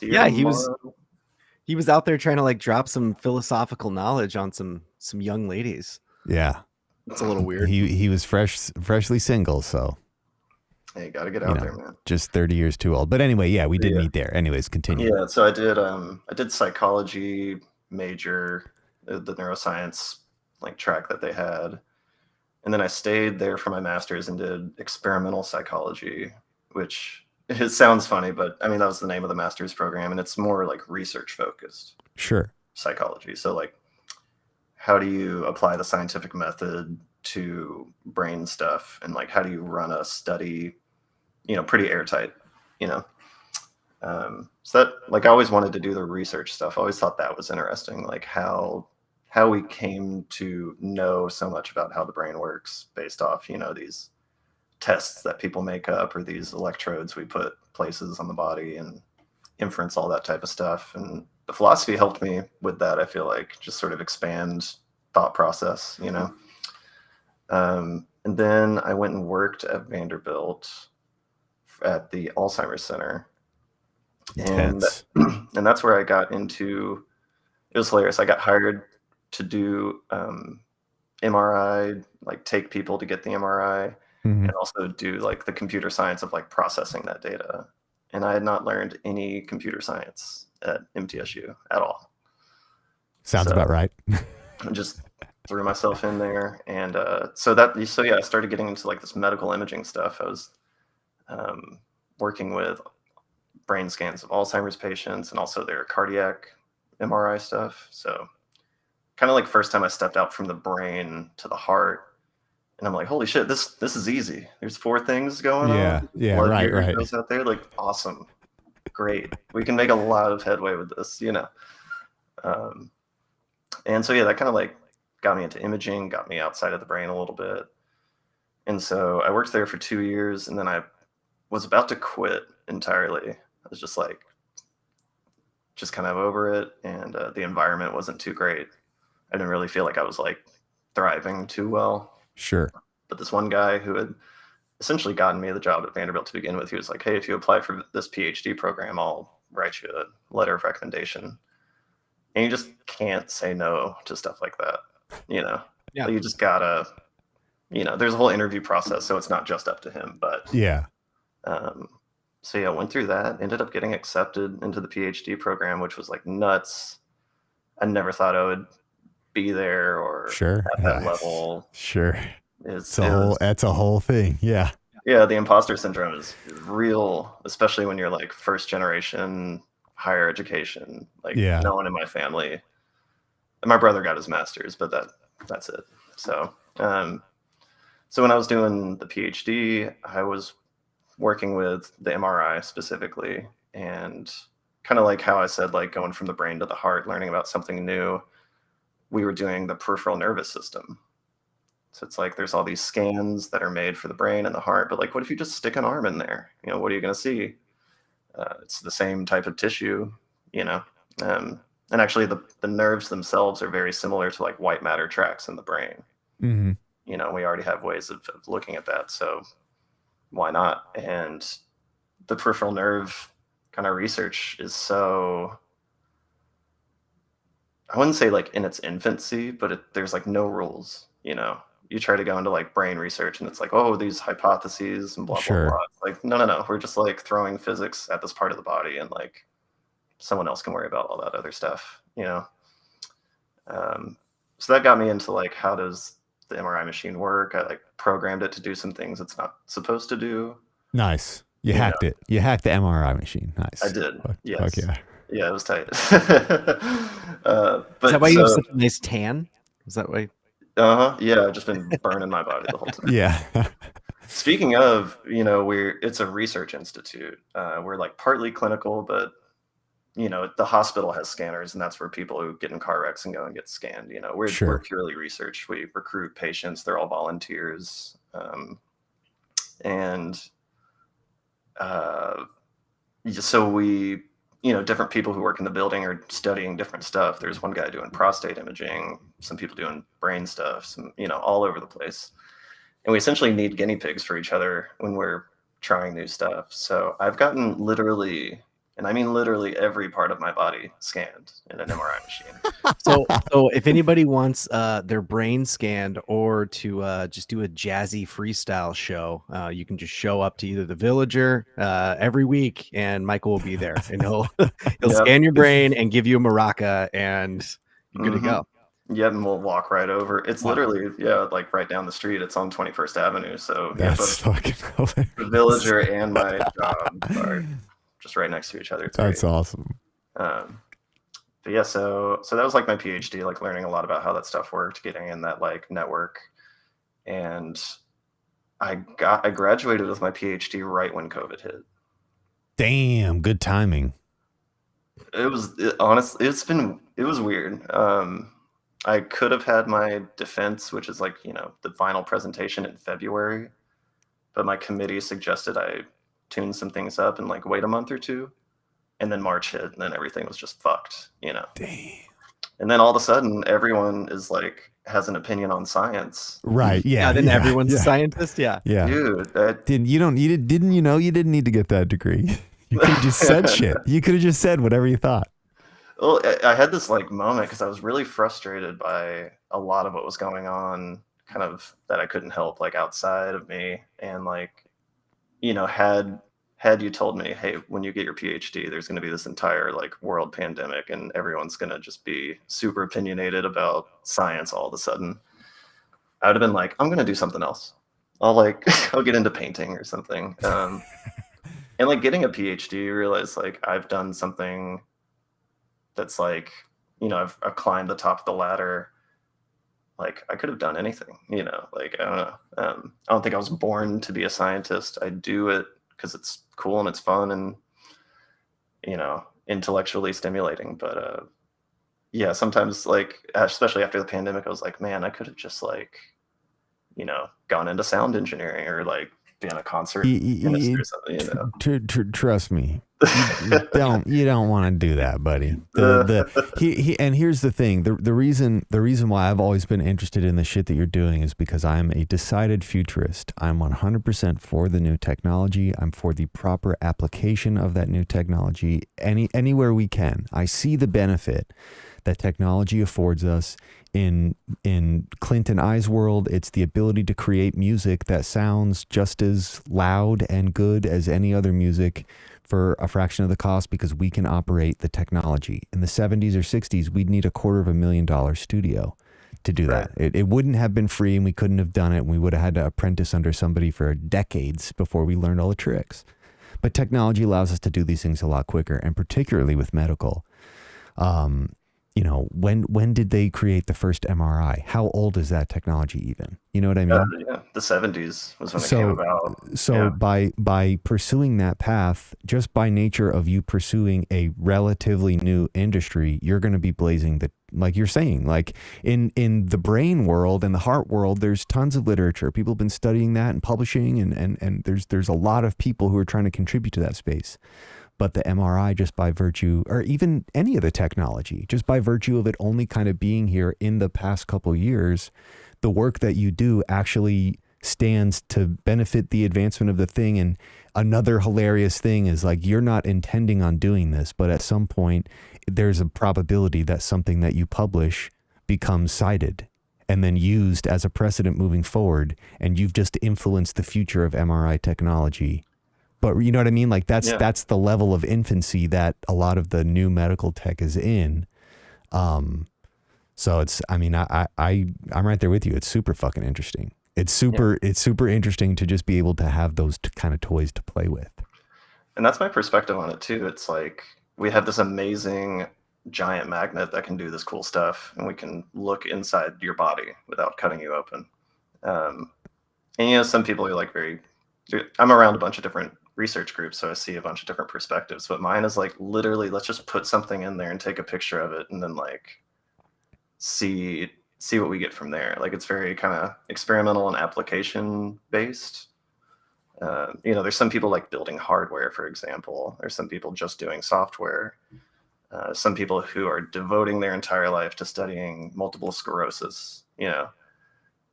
Yeah, he was out there trying to like drop some philosophical knowledge on some young ladies. Yeah, it's a little weird. He was freshly single, so. Hey, you gotta get out there, man. Just 30 years too old. But anyway, yeah, we did meet there. Anyways, continue. Yeah, so I did psychology major, the neuroscience like track that they had. And then I stayed there for my master's and did experimental psychology, which it sounds funny, but I mean, that was the name of the master's program, and it's more like research focused. Sure. Psychology. So like, how do you apply the scientific method to brain stuff, and like, how do you run a study, pretty airtight, so that, like, I always wanted to do the research stuff. I always thought that was interesting, like how we came to know so much about how the brain works based off, these tests that people make up, or these electrodes we put places on the body, and inference, all that type of stuff. And the philosophy helped me with that. I feel like just sort of expand thought process, and then I went and worked at Vanderbilt at the Alzheimer's Center. And that's where I got into, it was hilarious. I got hired to do MRI, like take people to get the MRI, and also do like the computer science of like processing that data. And I had not learned any computer science at MTSU at all. Sounds about right. I just threw myself in there. And so yeah, I started getting into like this medical imaging stuff. I was working with brain scans of Alzheimer's patients and also their cardiac MRI stuff. So kind of like first time I stepped out from the brain to the heart, and I'm like, holy shit, this is easy. There's 4 things going on. Yeah, right. Goes out there, like, awesome, great. We can make a lot of headway with this, and so yeah, that kind of like got me into imaging, got me outside of the brain a little bit. And so I worked there for 2 years, and then I was about to quit entirely. I was just kind of over it, and the environment wasn't too great. I didn't really feel like I was like thriving too well. Sure. But this one guy who had essentially gotten me the job at Vanderbilt to begin with, he was like, hey, if you apply for this PhD program, I'll write you a letter of recommendation. And you just can't say no to stuff like that, Yeah. Like, you just gotta, there's a whole interview process, so it's not just up to him. But yeah. So yeah, I went through that, ended up getting accepted into the PhD program, which was like nuts. I never thought I would be there or at that level. Sure. That's a whole thing. Yeah. Yeah. The imposter syndrome is real, especially when you're like first generation higher education. Like, no one in my family, my brother got his master's, but that's it. So, so when I was doing the PhD, I was working with the MRI specifically, and kind of like how I said, like going from the brain to the heart, learning about something new, we were doing the peripheral nervous system. So it's like there's all these scans that are made for the brain and the heart, but like, what if you just stick an arm in there? What are you going to see? It's the same type of tissue, and actually the nerves themselves are very similar to like white matter tracks in the brain. Mm-hmm. We already have ways of looking at that. So why not? And the peripheral nerve kind of research is so, I wouldn't say like in its infancy, but there's like no rules, You try to go into like brain research and it's like, oh, these hypotheses and blah, blah, blah. It's like, no. We're just like throwing physics at this part of the body, and like someone else can worry about all that other stuff, So that got me into like, how does the MRI machine work? I like programmed it to do some things it's not supposed to do. Nice. You hacked it. You hacked the MRI machine. Nice. I did. Yes. Okay. Yeah, it was tight. Is that why you have such a nice tan? Is that why? Yeah, I've just been burning my body the whole time. Yeah. Speaking of, it's a research institute. We're like partly clinical, but the hospital has scanners, and that's where people who get in car wrecks and go and get scanned. We're purely research. We recruit patients. They're all volunteers. So we, different people who work in the building are studying different stuff. There's one guy doing prostate imaging, some people doing brain stuff, some, all over the place. And we essentially need guinea pigs for each other when we're trying new stuff. So I've gotten literally, and I mean literally, every part of my body scanned in an MRI machine. So if anybody wants their brain scanned, or to just do a jazzy freestyle show, you can just show up to either the Villager every week, and Michael will be there, and he'll scan your brain and give you a maraca, and you're good to go. Yeah, and we'll walk right over. It's literally, like right down the street. It's on 21st Avenue. So that's fucking hilarious. The Villager and my job are just right next to each other. It's that's great. Awesome. But yeah, so that was like my PhD, like learning a lot about how that stuff worked, getting in that like network. And I graduated with my PhD right when COVID hit. Damn, good timing. It was honestly, it was weird. I could have had my defense, which is like, the final presentation in February, but my committee suggested I tune some things up and like wait a month or two. And then March hit, and then everything was just fucked, Damn. And then all of a sudden, everyone is like has an opinion on science, right? Yeah. Then everyone's a scientist. Yeah. Dude, didn't you didn't need to get that degree? You could have just said shit. You could have just said whatever you thought. Well, I had this like moment because I was really frustrated by a lot of what was going on, kind of that I couldn't help, like outside of me, and like, had you told me, hey, when you get your PhD, there's going to be this entire like world pandemic and everyone's going to just be super opinionated about science all of a sudden, I would have been like, I'm going to do something else. I'll get into painting or something. And like getting a PhD, you realize like I've done something that's like, I've climbed the top of the ladder. Like I could have done anything, like, I don't know. I don't think I was born to be a scientist. I do it because it's cool and it's fun and, intellectually stimulating. But yeah, sometimes like, especially after the pandemic, I was like, man, I could have just like, gone into sound engineering or like been a concert minister or something, Trust me. You don't want to do that, buddy. And here's the thing. The reason why I've always been interested in the shit that you're doing is because I'm a decided futurist. I'm 100% for the new technology. I'm for the proper application of that new technology anywhere we can. I see the benefit that technology affords us. In Clint and I's world, it's the ability to create music that sounds just as loud and good as any other music for a fraction of the cost because we can operate the technology. In the 70s or 60s, we'd need $250,000 studio to do that. It wouldn't have been free and we couldn't have done it. And we would have had to apprentice under somebody for decades before we learned all the tricks. But technology allows us to do these things a lot quicker, and particularly with medical. When did they create the first MRI? How old is that technology even? You know what I mean? Yeah, the 70s was when it came about. So by pursuing that path, just by nature of you pursuing a relatively new industry, you're going to be blazing like you're saying, like in the brain world and the heart world, there's tons of literature. People have been studying that and publishing, and there's a lot of people who are trying to contribute to that space. But the MRI, just by virtue, or even any of the technology, just by virtue of it only kind of being here in the past couple of years, the work that you do actually stands to benefit the advancement of the thing. And another hilarious thing is like, you're not intending on doing this, but at some point there's a probability that something that you publish becomes cited and then used as a precedent moving forward. And you've just influenced the future of MRI technology. But you know what I mean? Like that's the level of infancy that a lot of the new medical tech is in. So I'm right there with you. It's super fucking interesting. It's super interesting to just be able to have those kind of toys to play with. And that's my perspective on it too. It's like, we have this amazing giant magnet that can do this cool stuff, and we can look inside your body without cutting you open. And some people are like I'm around a bunch of different research groups, so I see a bunch of different perspectives, but mine is like, literally, let's just put something in there and take a picture of it and then like see what we get from there. Like, it's very kind of experimental and application based. There's some people like building hardware, for example. There's some people just doing software. Some people who are devoting their entire life to studying multiple sclerosis, and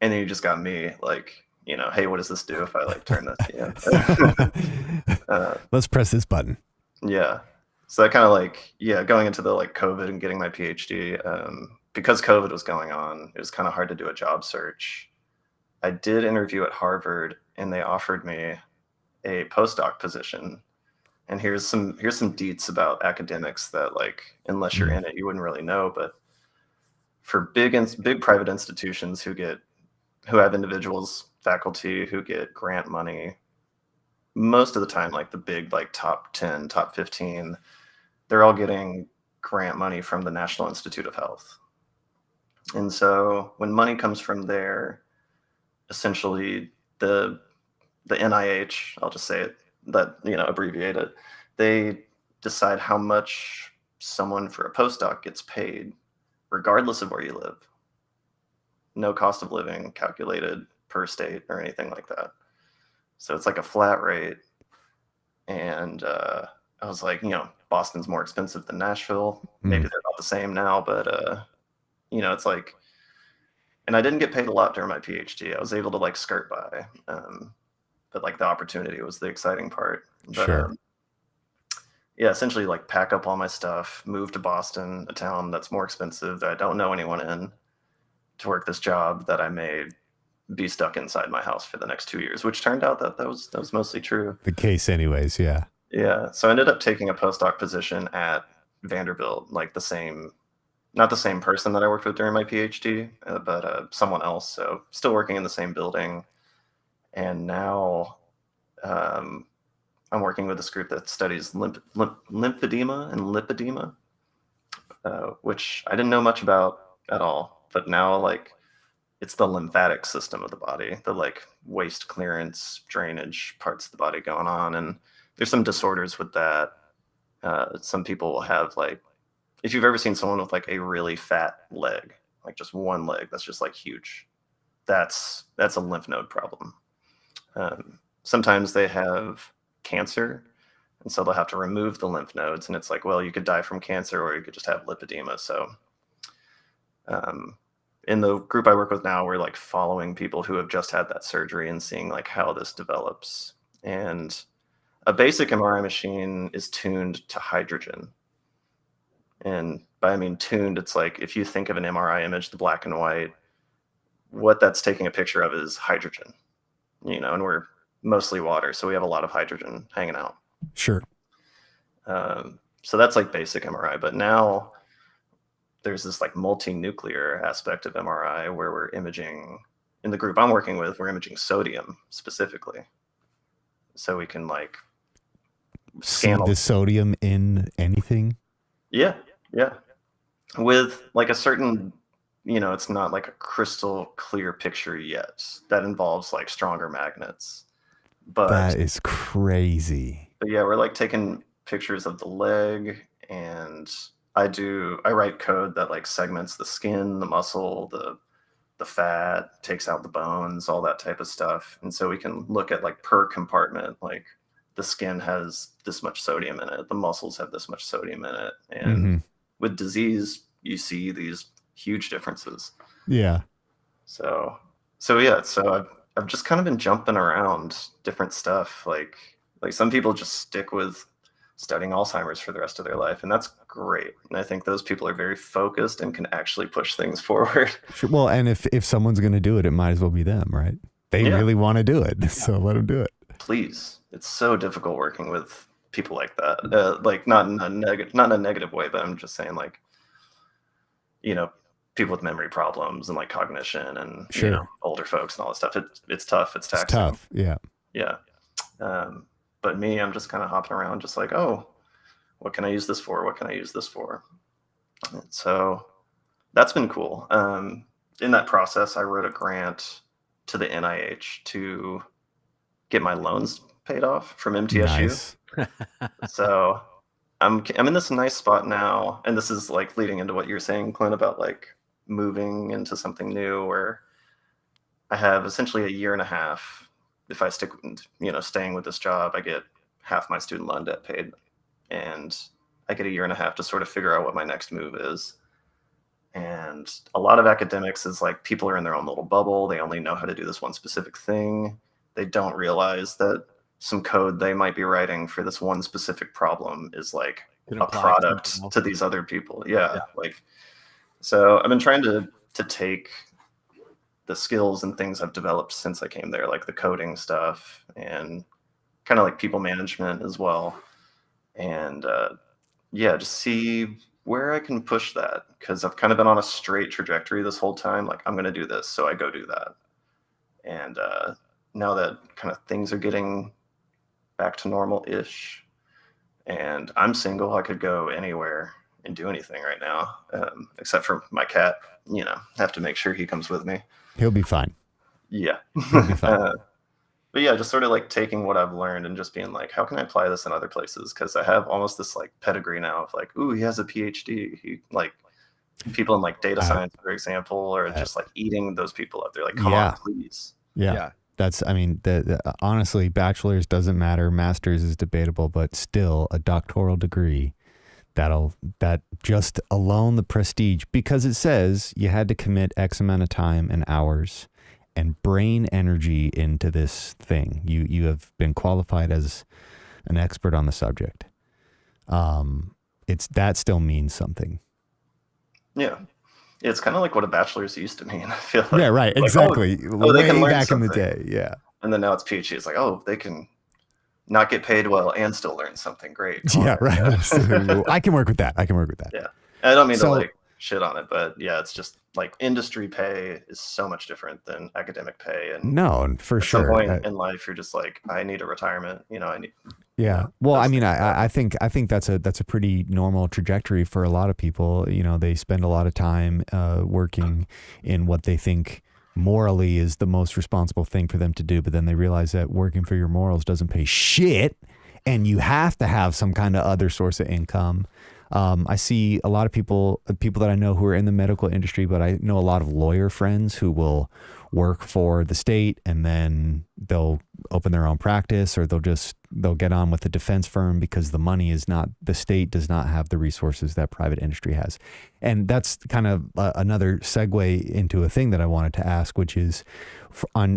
then you just got me like, hey, what does this do if I like turn this? Let's press this button. Yeah. So that kind of like, going into the like COVID and getting my PhD, because COVID was going on, it was kind of hard to do a job search. I did interview at Harvard and they offered me a postdoc position. And here's some deets about academics that like, unless you're in it, you wouldn't really know. But for big private institutions who have individuals, faculty who get grant money, most of the time, like the big, like top 10, top 15, they're all getting grant money from the National Institute of Health. And so when money comes from there, essentially the NIH, I'll just say it, that, abbreviate it, they decide how much someone for a postdoc gets paid, regardless of where you live. No cost of living calculated per state or anything like that. So it's like a flat rate. And I was like, Boston's more expensive than Nashville. Maybe they're about the same now, but it's like, and I didn't get paid a lot during my PhD. I was able to like skirt by, but like the opportunity was the exciting part. But, sure. Yeah, essentially like pack up all my stuff, move to Boston, a town that's more expensive that I don't know anyone in, to work this job that I may be stuck inside my house for the next 2 years, which turned out that was mostly true. The case anyways, yeah. Yeah. So I ended up taking a postdoc position at Vanderbilt, like not the same person that I worked with during my PhD, but someone else. So still working in the same building. And now I'm working with this group that studies lymphedema and lipedema, which I didn't know much about at all. But now, like, it's the lymphatic system of the body, the like waste clearance, drainage parts of the body going on. And there's some disorders with that. Some people will have, like, if you've ever seen someone with like a really fat leg, like just one leg that's just like huge, that's a lymph node problem. Sometimes they have cancer, and so they'll have to remove the lymph nodes. And it's like, well, you could die from cancer, or you could just have lipedema. So in the group I work with now, we're like following people who have just had that surgery and seeing like how this develops. And a basic MRI machine is tuned to hydrogen. And by I mean tuned, it's like if you think of an MRI image, the black and white, what that's taking a picture of is hydrogen, and we're mostly water. So we have a lot of hydrogen hanging out. Sure. So that's like basic MRI. But now there's this like multi-nuclear aspect of MRI where we're imaging, in the group I'm working with, we're imaging sodium specifically. So we can like scan the sodium in anything. Yeah. With like a certain, it's not like a crystal clear picture yet. That involves like stronger magnets. But that is crazy. But yeah, we're like taking pictures of the leg, and I write code that like segments the skin, the muscle, the fat, takes out the bones, all that type of stuff. And so we can look at like per compartment, like the skin has this much sodium in it, the muscles have this much sodium in it. And with disease, you see these huge differences. Yeah. So yeah, so I've just kind of been jumping around different stuff. Like some people just stick with studying Alzheimer's for the rest of their life, and that's great. And I think those people are very focused and can actually push things forward. Sure. Well, and if someone's going to do it, it might as well be them, right? They really want to do it, so let them do it. Please. It's so difficult working with people like that. Like not in a negative way, but I'm just saying, like, people with memory problems and like cognition and sure. Older folks and all that stuff. It's tough. It's taxing. It's tough. Yeah. Yeah. But me, I'm just kind of hopping around, just like, oh, what can I use this for? What can I use this for? And so that's been cool. In that process, I wrote a grant to the NIH to get my loans paid off from MTSU. Nice. So I'm in this nice spot now, and this is like leading into what you're saying, Clint, about like moving into something new, where I have essentially a year and a half. If I stick, staying with this job, I get half my student loan debt paid, and I get a year and a half to sort of figure out what my next move is. And a lot of academics is like people are in their own little bubble. They only know how to do this one specific thing. They don't realize that some code they might be writing for this one specific problem is like a product to these other people. Yeah. Like, so I've been trying to take the skills and things I've developed since I came there, like the coding stuff and kind of like people management as well. And just see where I can push that, because I've kind of been on a straight trajectory this whole time. Like, I'm going to do this, so I go do that. And now that kind of things are getting back to normal-ish, and I'm single, I could go anywhere and do anything right now, except for my cat. Have to make sure he comes with me. He'll be fine. Yeah. He'll be fine. But yeah, just sort of like taking what I've learned and just being like, how can I apply this in other places? Because I have almost this like pedigree now of like, ooh, he has a PhD. He like people in like data science, for example, or just like eating those people up. They're like, come on, please. Yeah. That's, I mean, honestly, bachelor's doesn't matter. Master's is debatable, but still a doctoral degree. That just alone the prestige, because it says you had to commit X amount of time and hours and brain energy into this thing. You have been qualified as an expert on the subject. That still means something. Yeah. It's kind of like what a bachelor's used to mean. I feel like. Yeah, right. Like, exactly. They can learn back something. In the day. Yeah. And then now it's PhD. It's like, oh, they can not get paid well and still learn something great. Yeah, right. I can work with that. Yeah. I don't mean to like shit on it, but yeah, it's just like industry pay is so much different than academic pay. And no, for sure. At some point in life, you're just like, I need a retirement. I need. Yeah. Well, I mean, I think that's a pretty normal trajectory for a lot of people. They spend a lot of time working in what they think morally is the most responsible thing for them to do, but then they realize that working for your morals doesn't pay shit, and you have to have some kind of other source of income. I see a lot of people that I know who are in the medical industry, but I know a lot of lawyer friends who will work for the state and then they'll open their own practice, or they'll get on with a defense firm because the state does not have the resources that private industry has. And that's kind of another segue into a thing that I wanted to ask, which is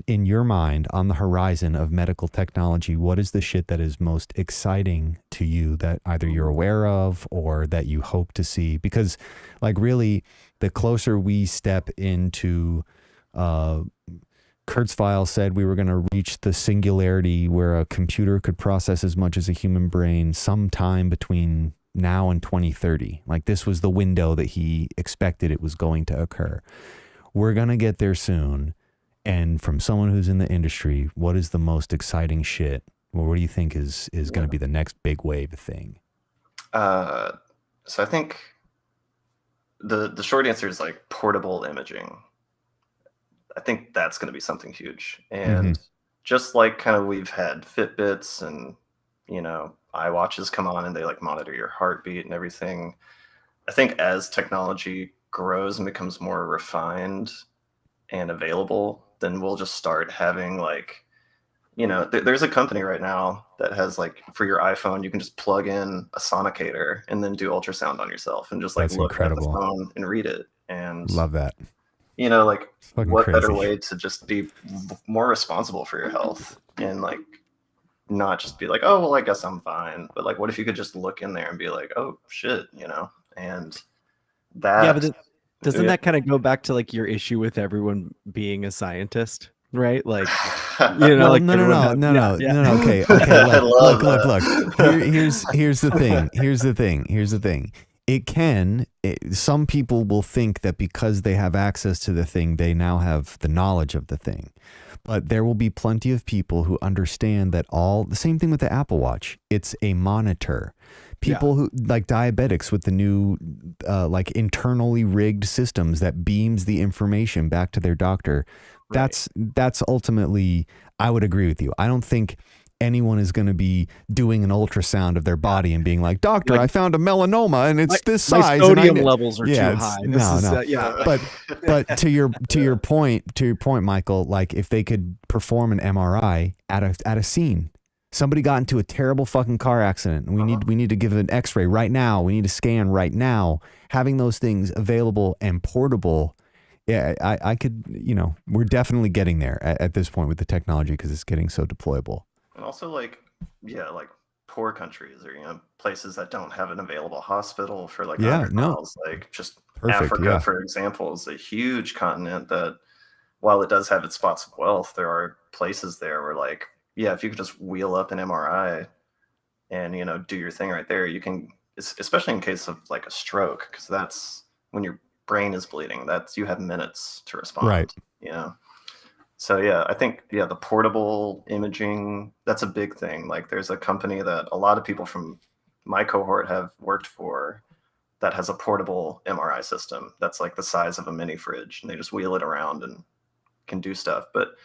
in your mind, on the horizon of medical technology, what is the shit that is most exciting to you that either you're aware of or that you hope to see? Because like really the closer we step into, Kurzweil said we were going to reach the singularity where a computer could process as much as a human brain sometime between now and 2030. Like this was the window that he expected it was going to occur. We're going to get there soon. And from someone who's in the industry, what is the most exciting shit? Well, what do you think is going to be the next big wave thing? So I think the short answer is like portable imaging. I think that's going to be something huge. And just like kind of we've had Fitbits and, iWatches come on and they like monitor your heartbeat and everything. I think as technology grows and becomes more refined and available, then we'll just start having like, there's a company right now that has like for your iPhone, you can just plug in a sonicator and then do ultrasound on yourself and just like look incredible. At the phone and read it. And love that. Like what crazy. Better way to just be more responsible for your health and like not just be like, oh, well, I guess I'm fine. But like, what if you could just look in there and be like, oh shit, and that. Yeah, but doesn't that kind of go back to like your issue with everyone being a scientist? Right, like no. Okay. Look. Here's the thing. Some people will think that because they have access to the thing, they now have the knowledge of the thing. But there will be plenty of people who understand that the same thing with the Apple Watch. It's a monitor. People who like diabetics with the new like internally rigged systems that beams the information back to their doctor. Right. That's ultimately, I would agree with you. I don't think anyone is going to be doing an ultrasound of their body and being like, doctor, I found a melanoma and it's this size. My sodium levels are too high. But to your point, Michael, like if they could perform an MRI at a scene, somebody got into a terrible fucking car accident and we need to give an x-ray right now. We need to scan right now. Having those things available and portable. Yeah, I could, we're definitely getting there at this point with the technology because it's getting so deployable. And also like poor countries or, places that don't have an available hospital for like 100 miles, like just perfect, Africa, for example, is a huge continent that while it does have its spots of wealth, there are places there where like, if you could just wheel up an MRI and, do your thing right there, especially in case of like a stroke, because that's when your brain is bleeding. That's you have minutes to respond. Right. You know. So yeah, I think the portable imaging, that's a big thing. Like there's a company that a lot of people from my cohort have worked for that has a portable MRI system that's like the size of a mini fridge, and they just wheel it around and can do stuff. But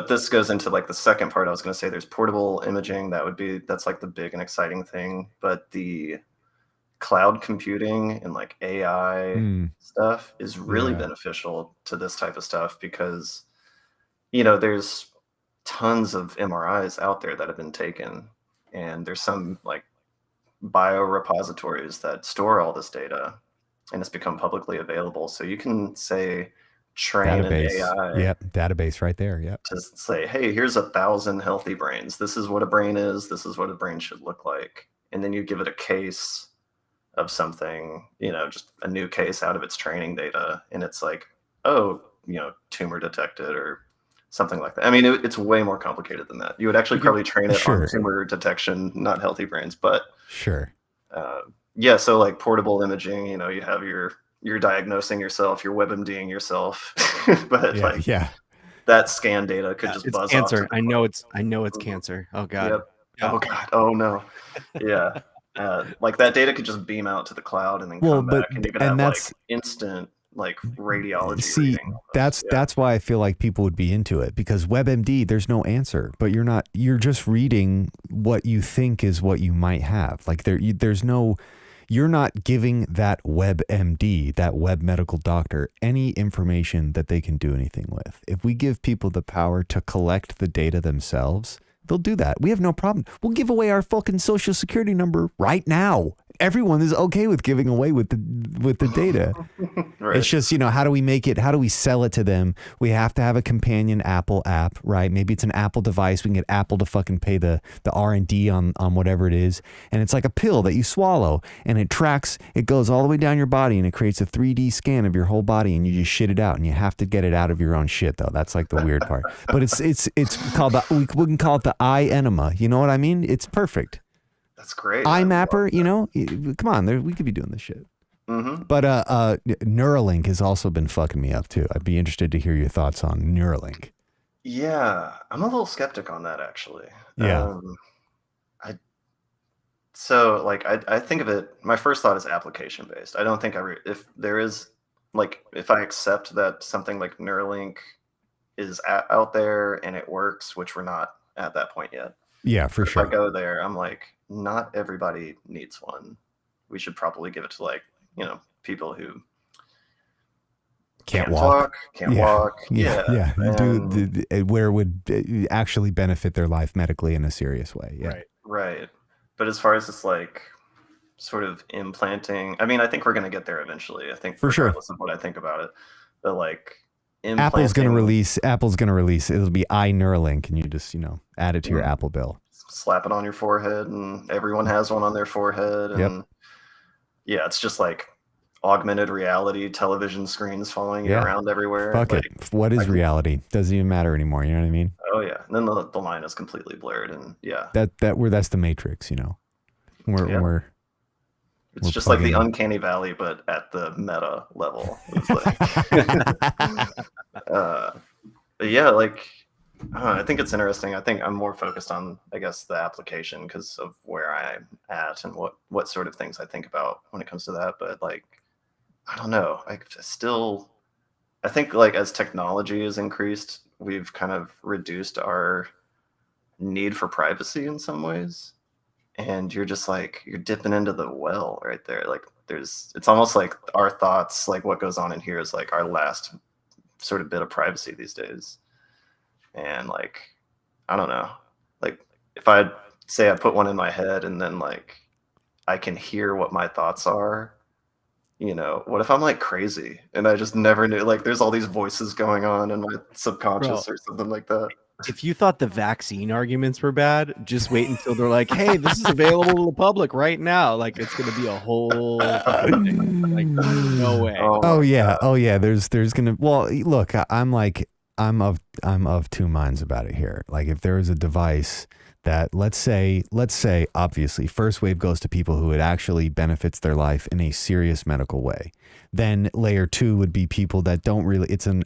this goes into like the second part. I was going to say there's portable imaging. That's like the big and exciting thing. But the cloud computing and like AI stuff is really beneficial to this type of stuff, because there's tons of MRIs out there that have been taken, and there's some like biorepositories that store all this data, and it's become publicly available. So you can say train database. an AI. Yep, database right there. Yep. To say, hey, here's 1,000 healthy brains. This is what a brain is. This is what a brain should look like. And then you give it a case of something, just a new case out of its training data, and it's like, oh, tumor detected or something like that. I mean, it's way more complicated than that. You would actually probably train it on tumor detection, not healthy brains, but sure. So like portable imaging, you have you're diagnosing yourself, you're WebMDing yourself, but that scan data could just buzz cancer. off. I know it's cancer. Oh God. Yep. Oh God. Oh no. Yeah. Like that data could just beam out to the cloud and then come back, and you can have like instant like radiology. See, that's why I feel like people would be into it, because WebMD, there's no answer, but you're just reading what you think is what you might have. Like you're not giving that WebMD, that web medical doctor, any information that they can do anything with. If we give people the power to collect the data themselves, they'll do that. We have no problem. We'll give away our fucking social security number right now. Everyone is okay with giving away with the data. Right. It's just, how do we make it? How do we sell it to them? We have to have a companion Apple app, right? Maybe it's an Apple device. We can get Apple to fucking pay the R&D on whatever it is. And it's like a pill that you swallow, and it goes all the way down your body, and it creates a 3D scan of your whole body, and you just shit it out, and you have to get it out of your own shit though. That's like the weird part. But it's called we can call it the eye enema. You know what I mean? It's perfect. That's great. iMapper, come on, we could be doing this shit. Mm-hmm. But Neuralink has also been fucking me up too. I'd be interested to hear your thoughts on Neuralink. Yeah, I'm a little skeptic on that actually. Yeah. I think of it. My first thought is application based. I don't think if I accept that something like Neuralink is out there and it works, which we're not at that point yet. Yeah, for sure. If I go there, I'm like, not everybody needs one. We should probably give it to people who can't walk. Yeah. Where it would actually benefit their life medically in a serious way. Yeah. Right. But as far as this like sort of implanting, I mean, I think we're going to get there eventually. I think for sure. Of what I think about it, but like Apple's going to release. It'll be iNeuralink, and you just add it to your Apple bill. Slap it on your forehead, and everyone has one on their forehead. And it's just like augmented reality television screens following you around everywhere. Fuck it. What is reality? Doesn't even matter anymore. You know what I mean? Oh yeah. And then the line is completely blurred, and that's the Matrix. It's just like the uncanny valley, but at the meta level. It's like, I think it's interesting. I think I'm more focused on, I guess, the application because of where I'm at and what sort of things I think about when it comes to that. But like, I don't know. I think like as technology has increased, we've kind of reduced our need for privacy in some ways. And you're just like, you're dipping into the well right there. Like it's almost like our thoughts, like what goes on in here is like our last sort of bit of privacy these days. And like, I don't know, like if I say I put one in my head and then like, I can hear what my thoughts are, what if I'm like crazy and I just never knew, like there's all these voices going on in my subconscious or something like that. If you thought the vaccine arguments were bad, just wait until they're like, hey, this is available to the public right now. Like it's going to be a whole thing. Like no way. Oh yeah. There's going to, well, look, I'm of two minds about it here. Like if there is a device that let's say obviously first wave goes to people who it actually benefits their life in a serious medical way. Then layer 2 would be people that don't really, it's an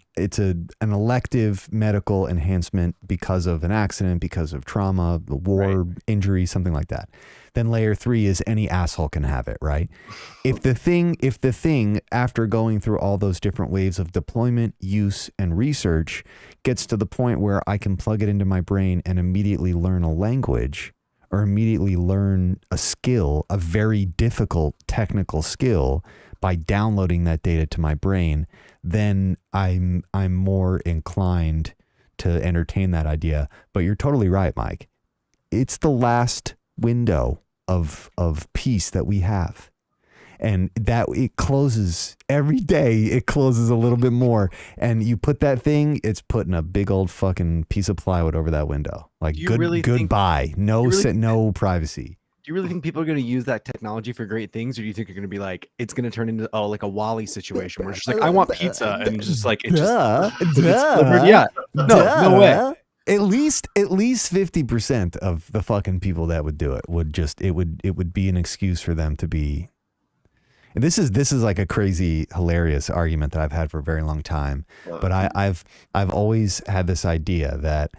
elective medical enhancement because of an accident, because of trauma, the war, injury, something like that. Then layer 3 is any asshole can have it, right? If the thing after going through all those different waves of deployment, use, and research gets to the point where I can plug it into my brain and immediately learn a language or immediately learn a skill, a very difficult technical skill, by downloading that data to my brain, then I'm more inclined to entertain that idea. But you're totally right, Mike. It's the last window of peace that we have. And that it closes every day. It closes a little bit more. And you put that thing, it's putting a big old fucking piece of plywood over that window. Like goodbye. No privacy. Do you really think people are going to use that technology for great things, or do you think you're going to be like, it's going to turn into like a Wall-E situation where it's just like, I want pizza, and it's just like yeah, no way. At least 50% of the fucking people that would do it would just it would be an excuse for them to be. And this is like a crazy, hilarious argument that I've had for a very long time, but I've always had this idea that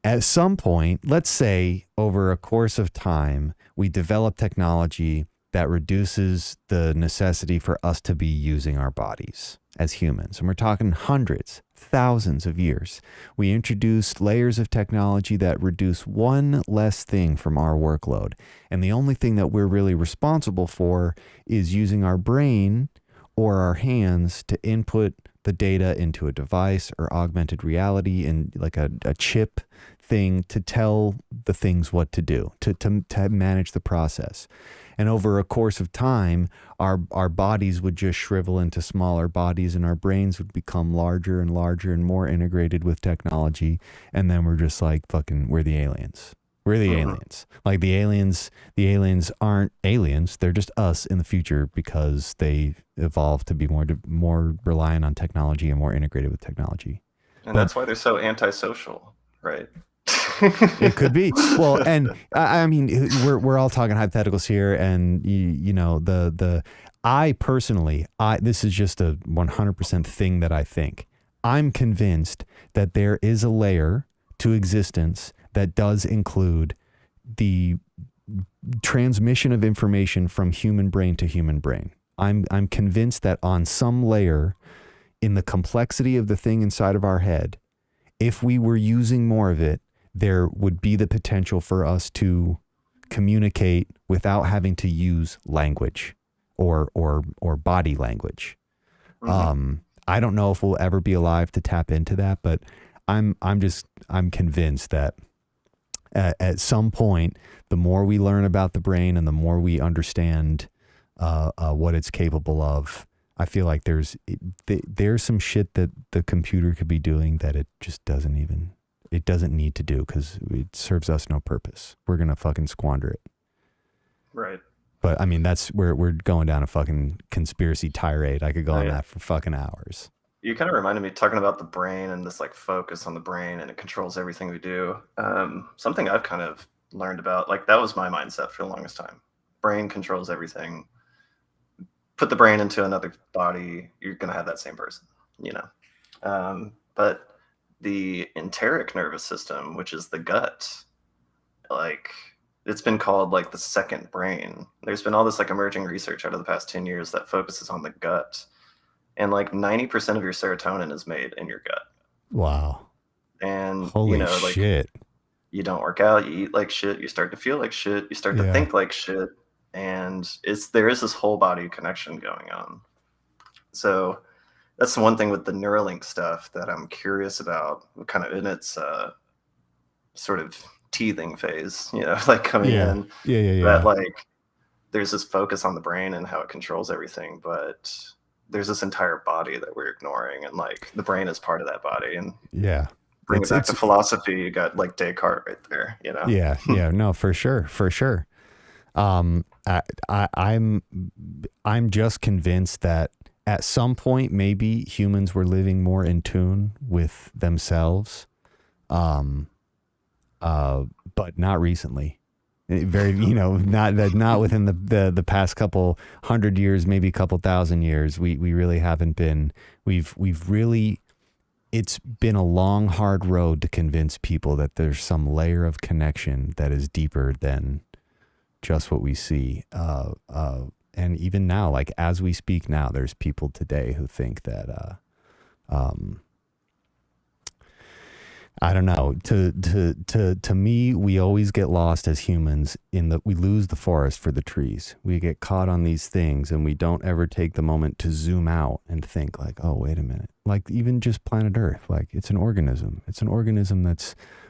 at some point, let's say over a course of time, we develop technology that reduces the necessity for us to be using our bodies as humans. And we're talking hundreds, thousands of years. We introduced layers of technology that reduce one less thing from our workload. And the only thing that we're really responsible for is using our brain or our hands to input the data into a device or augmented reality and like a chip thing to tell the things what to do, to manage the process. And over a course of time, our bodies would just shrivel into smaller bodies and our brains would become larger and larger and more integrated with technology. And then we're just like, fucking, we're the aliens. We're the aliens. Like the aliens aren't aliens. They're just us in the future because they evolved to be more reliant on technology and more integrated with technology. And that's why they're so antisocial, right? It could be. Well, and I mean, we're all talking hypotheticals here, and you know, I personally, this is just a 100% thing that I think. I'm convinced that there is a layer to existence that does include the transmission of information from human brain to human brain. I'm convinced that on some layer in the complexity of the thing inside of our head, if we were using more of it, there would be the potential for us to communicate without having to use language or body language. I don't know if we'll ever be alive to tap into that, but I'm convinced that at some point, the more we learn about the brain and the more we understand what it's capable of, I feel like there's some shit that the computer could be doing that it just doesn't need to do because it serves us no purpose. We're going to fucking squander it. Right. But I mean, we're going down a fucking conspiracy tirade. I could go on that for fucking hours. You kind of reminded me talking about the brain and this like focus on the brain and it controls everything we do. Something I've kind of learned about, like that was my mindset for the longest time. Brain controls everything. Put the brain into another body, you're going to have that same person, you know? But the enteric nervous system, which is the gut, like it's been called like the second brain. There's been all this like emerging research out of the past 10 years that focuses on the gut. And like 90% of your serotonin is made in your gut. Wow. And holy shit. You don't work out, you eat like shit, you start to feel like shit, you start to think like shit. And there is this whole body connection going on. So that's the one thing with the Neuralink stuff that I'm curious about, kind of in its sort of teething phase, you know, like coming in. Yeah. That like there's this focus on the brain and how it controls everything, but there's this entire body that we're ignoring, and like the brain is part of that body. And bring it back to philosophy, you got like Descartes right there, you know? Yeah, no, for sure. I'm just convinced that at some point, maybe humans were living more in tune with themselves. but not recently. Very, not within the past couple 100 years, maybe a couple 1,000 years. We really haven't been. We've really. It's been a long, hard road to convince people that there's some layer of connection that is deeper than just what we see. And even now, like as we speak now, there's people today who think that, I don't know, to me, we always get lost as humans we lose the forest for the trees. We get caught on these things and we don't ever take the moment to zoom out and think like, oh, wait a minute. Like even just planet Earth, like it's an organism. It's an organism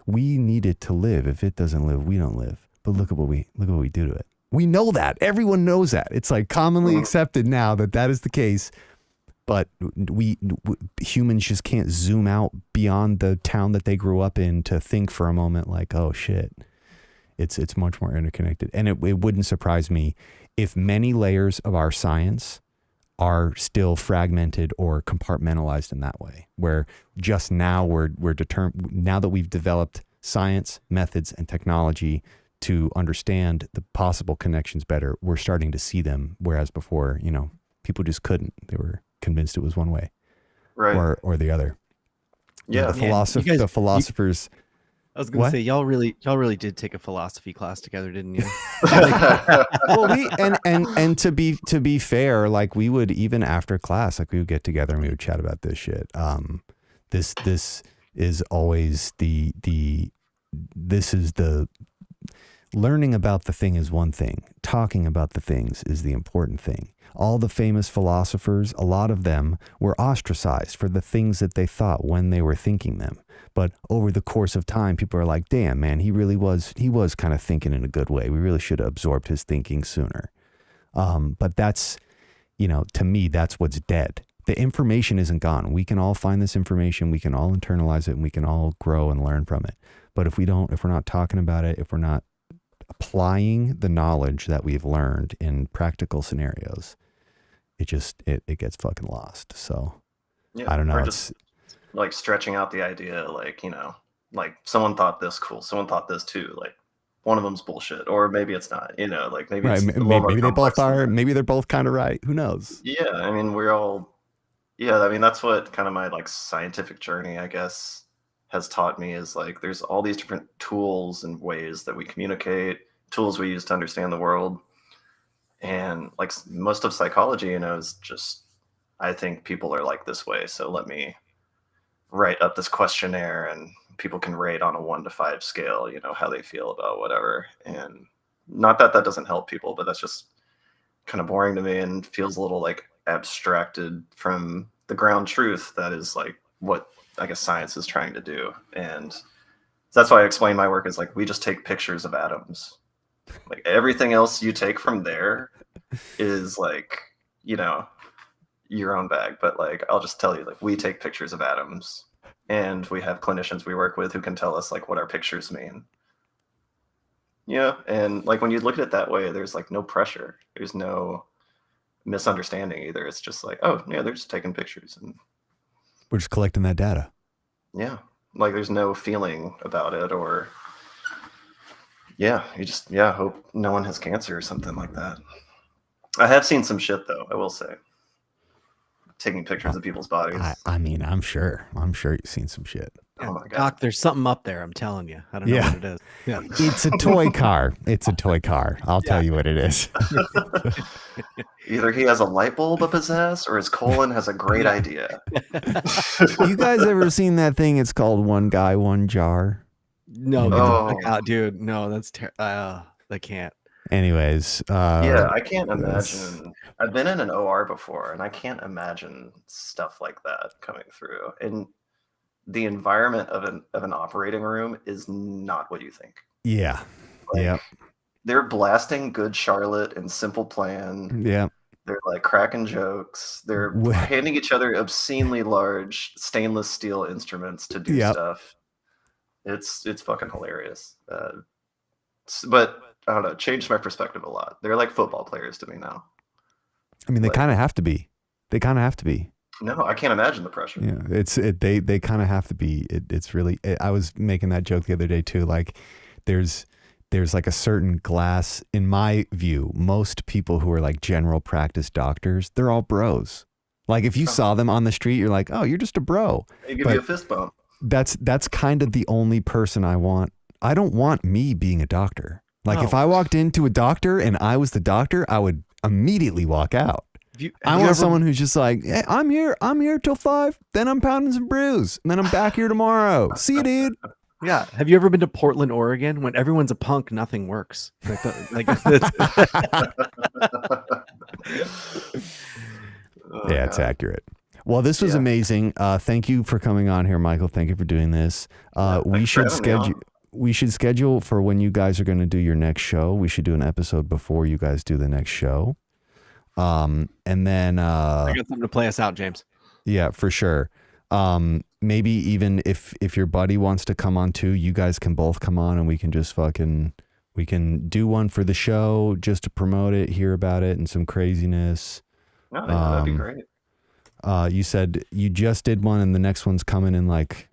we need it to live. If it doesn't live, we don't live. But look at what we do to it. We know that. Everyone knows that. It's like commonly accepted now that is the case. But we humans just can't zoom out beyond the town that they grew up in to think for a moment like, oh shit, it's much more interconnected. And it wouldn't surprise me if many layers of our science are still fragmented or compartmentalized in that way, where just now we're determined, now that we've developed science, methods, and technology to understand the possible connections better, we're starting to see them. Whereas before, people just couldn't. They were convinced it was one way, right, or the other. Yeah, the philosophers. I was going to say, y'all really did take a philosophy class together, didn't you? Well, and to be fair, like we would, even after class, like we would get together and we would chat about this shit. This is always the learning about the thing is one thing. Talking about the things is the important thing. All the famous philosophers, a lot of them were ostracized for the things that they thought when they were thinking them. But over the course of time, people are like, damn, man, he was kind of thinking in a good way. We really should have absorbed his thinking sooner. But that's, to me, that's what's dead. The information isn't gone. We can all find this information. We can all internalize it and we can all grow and learn from it. But if we're not talking about it, if we're not applying the knowledge that we've learned in practical scenarios, it gets fucking lost. So I don't know. Or just like stretching out the idea, like, like someone thought this cool. Someone thought this too. Like one of them's bullshit, or maybe it's not, like maybe it's maybe they both are. Maybe they're both kind of right. Who knows? Yeah. I mean, that's what kind of my like scientific journey, I guess, has taught me is like, there's all these different tools and ways that we communicate, tools we use to understand the world. And like most of psychology, is just, I think people are like this way. So let me write up this questionnaire and people can rate on a 1 to 5 scale, how they feel about whatever. And not that doesn't help people, but that's just kind of boring to me and feels a little like abstracted from the ground truth that is like what I guess science is trying to do. And that's why I explain my work as like, we just take pictures of atoms. Like everything else you take from there is like, your own bag. But like, I'll just tell you, like, we take pictures of atoms and we have clinicians we work with who can tell us like what our pictures mean. Yeah. And like, when you look at it that way, there's like no pressure. There's no misunderstanding either. It's just like, oh yeah, they're just taking pictures and we're just collecting that data. Yeah. Like there's no feeling about it, or you just hope no one has cancer or something like that. I have seen some shit though, I will say. Taking pictures of people's bodies. I mean, I'm sure you've seen some shit. Oh my God. Doc, there's something up there, I'm telling you. I don't know what it is. Yeah. It's a toy car. I'll tell you what it is. Either he has a light bulb up his ass or his colon has a great idea. You guys ever seen that thing? It's called One Guy, One Jar. No, get the fuck out, dude. No, that's I can't. Anyways. I can't imagine. I've been in an OR before and I can't imagine stuff like that coming through. And the environment of an operating room is not what you think. Yeah. Like, they're blasting Good Charlotte and Simple Plan. Yeah. They're like cracking jokes. They're handing each other obscenely large stainless steel instruments to do stuff. It's fucking hilarious. But I don't know, changed my perspective a lot. They're like football players to me now. I mean, they kind of have to be. No, I can't imagine the pressure. Yeah, they kind of have to be. It's really. I was making that joke the other day too. Like, there's like a certain glass. In my view, most people who are like general practice doctors, they're all bros. Like, if you saw them on the street, you're like, oh, you're just a bro. They give you a fist bump. That's kind of the only person I want. I don't want me being a doctor. Like, if I walked into a doctor and I was the doctor, I would immediately walk out. I want someone who's just like, hey, I'm here till 5, then I'm pounding some brews, and then I'm back here tomorrow. See you, dude. Yeah. Have you ever been to Portland, Oregon? When everyone's a punk, nothing works. Yeah, it's accurate. Well, this was amazing. Thank you for coming on here, Michael. Thank you for doing this. We should schedule for when you guys are going to do your next show. We should do an episode before you guys do the next show. And then I got something to play us out, James. Yeah, for sure. Maybe even if your buddy wants to come on too, you guys can both come on and we can just we can do one for the show just to promote it, hear about it, and some craziness. No, that'd be great. You said you just did one and the next one's coming in like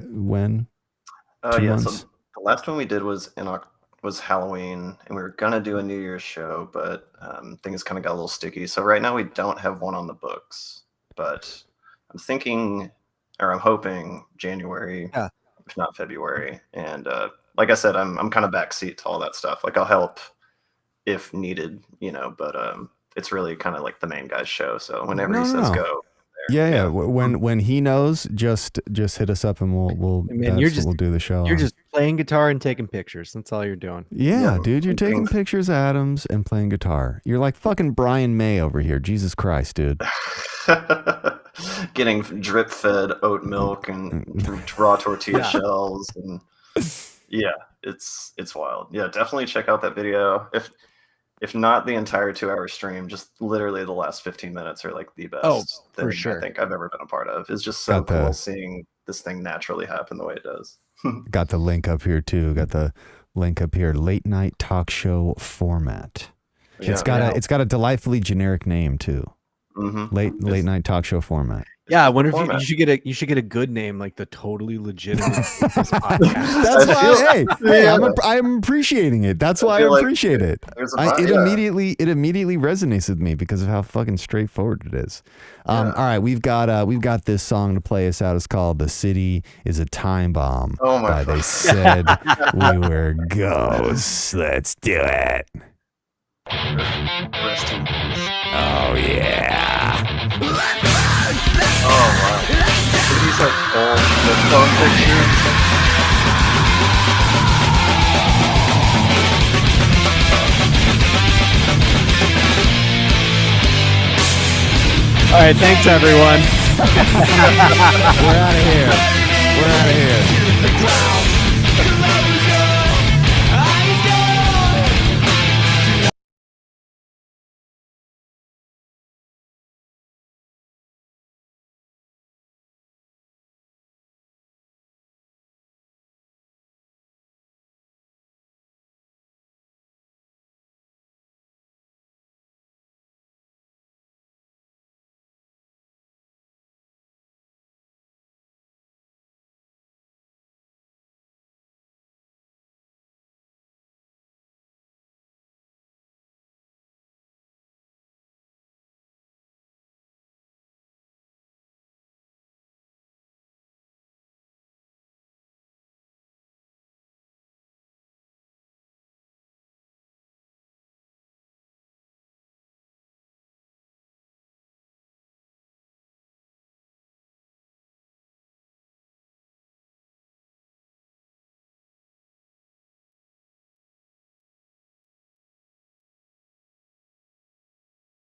when? 2 months? So the last one we did was was Halloween, and we were gonna do a New Year's show, but things kind of got a little sticky. So right now we don't have one on the books, but I'm thinking, or I'm hoping January, if not February. And like I said, I'm kind of backseat to all that stuff. Like, I'll help if needed, but it's really kind of like the main guy's show. So whenever he says go. Yeah. When he knows, just hit us up and we'll do the show. You're just playing guitar and taking pictures. That's all you're doing. Yeah, dude, you're taking pictures of Adams and playing guitar. You're like fucking Brian May over here. Jesus Christ, dude. Getting drip fed oat milk and raw tortilla shells, and it's wild. Yeah, definitely check out that video. If not the entire 2-hour stream, just literally the last 15 minutes are like the best thing I think I've ever been a part of. It's just so cool seeing this thing naturally happen the way it does. Got the link up here too. Late night talk show format. Yeah, it's got a delightfully generic name too. Mm-hmm. Late night talk show format. Yeah, I wonder if you should get a good name, like the Totally Legitimate Podcast. That's why. Hey, I'm appreciating it. That's why I appreciate it. It immediately resonates with me because of how fucking straightforward it is. All right, we've got this song to play us out. It's called "The City Is a Time Bomb" by They Said We Were Ghosts. Let's do it. Oh yeah. Oh wow! These are all the phone pictures. All right, thanks everyone. We're out of here.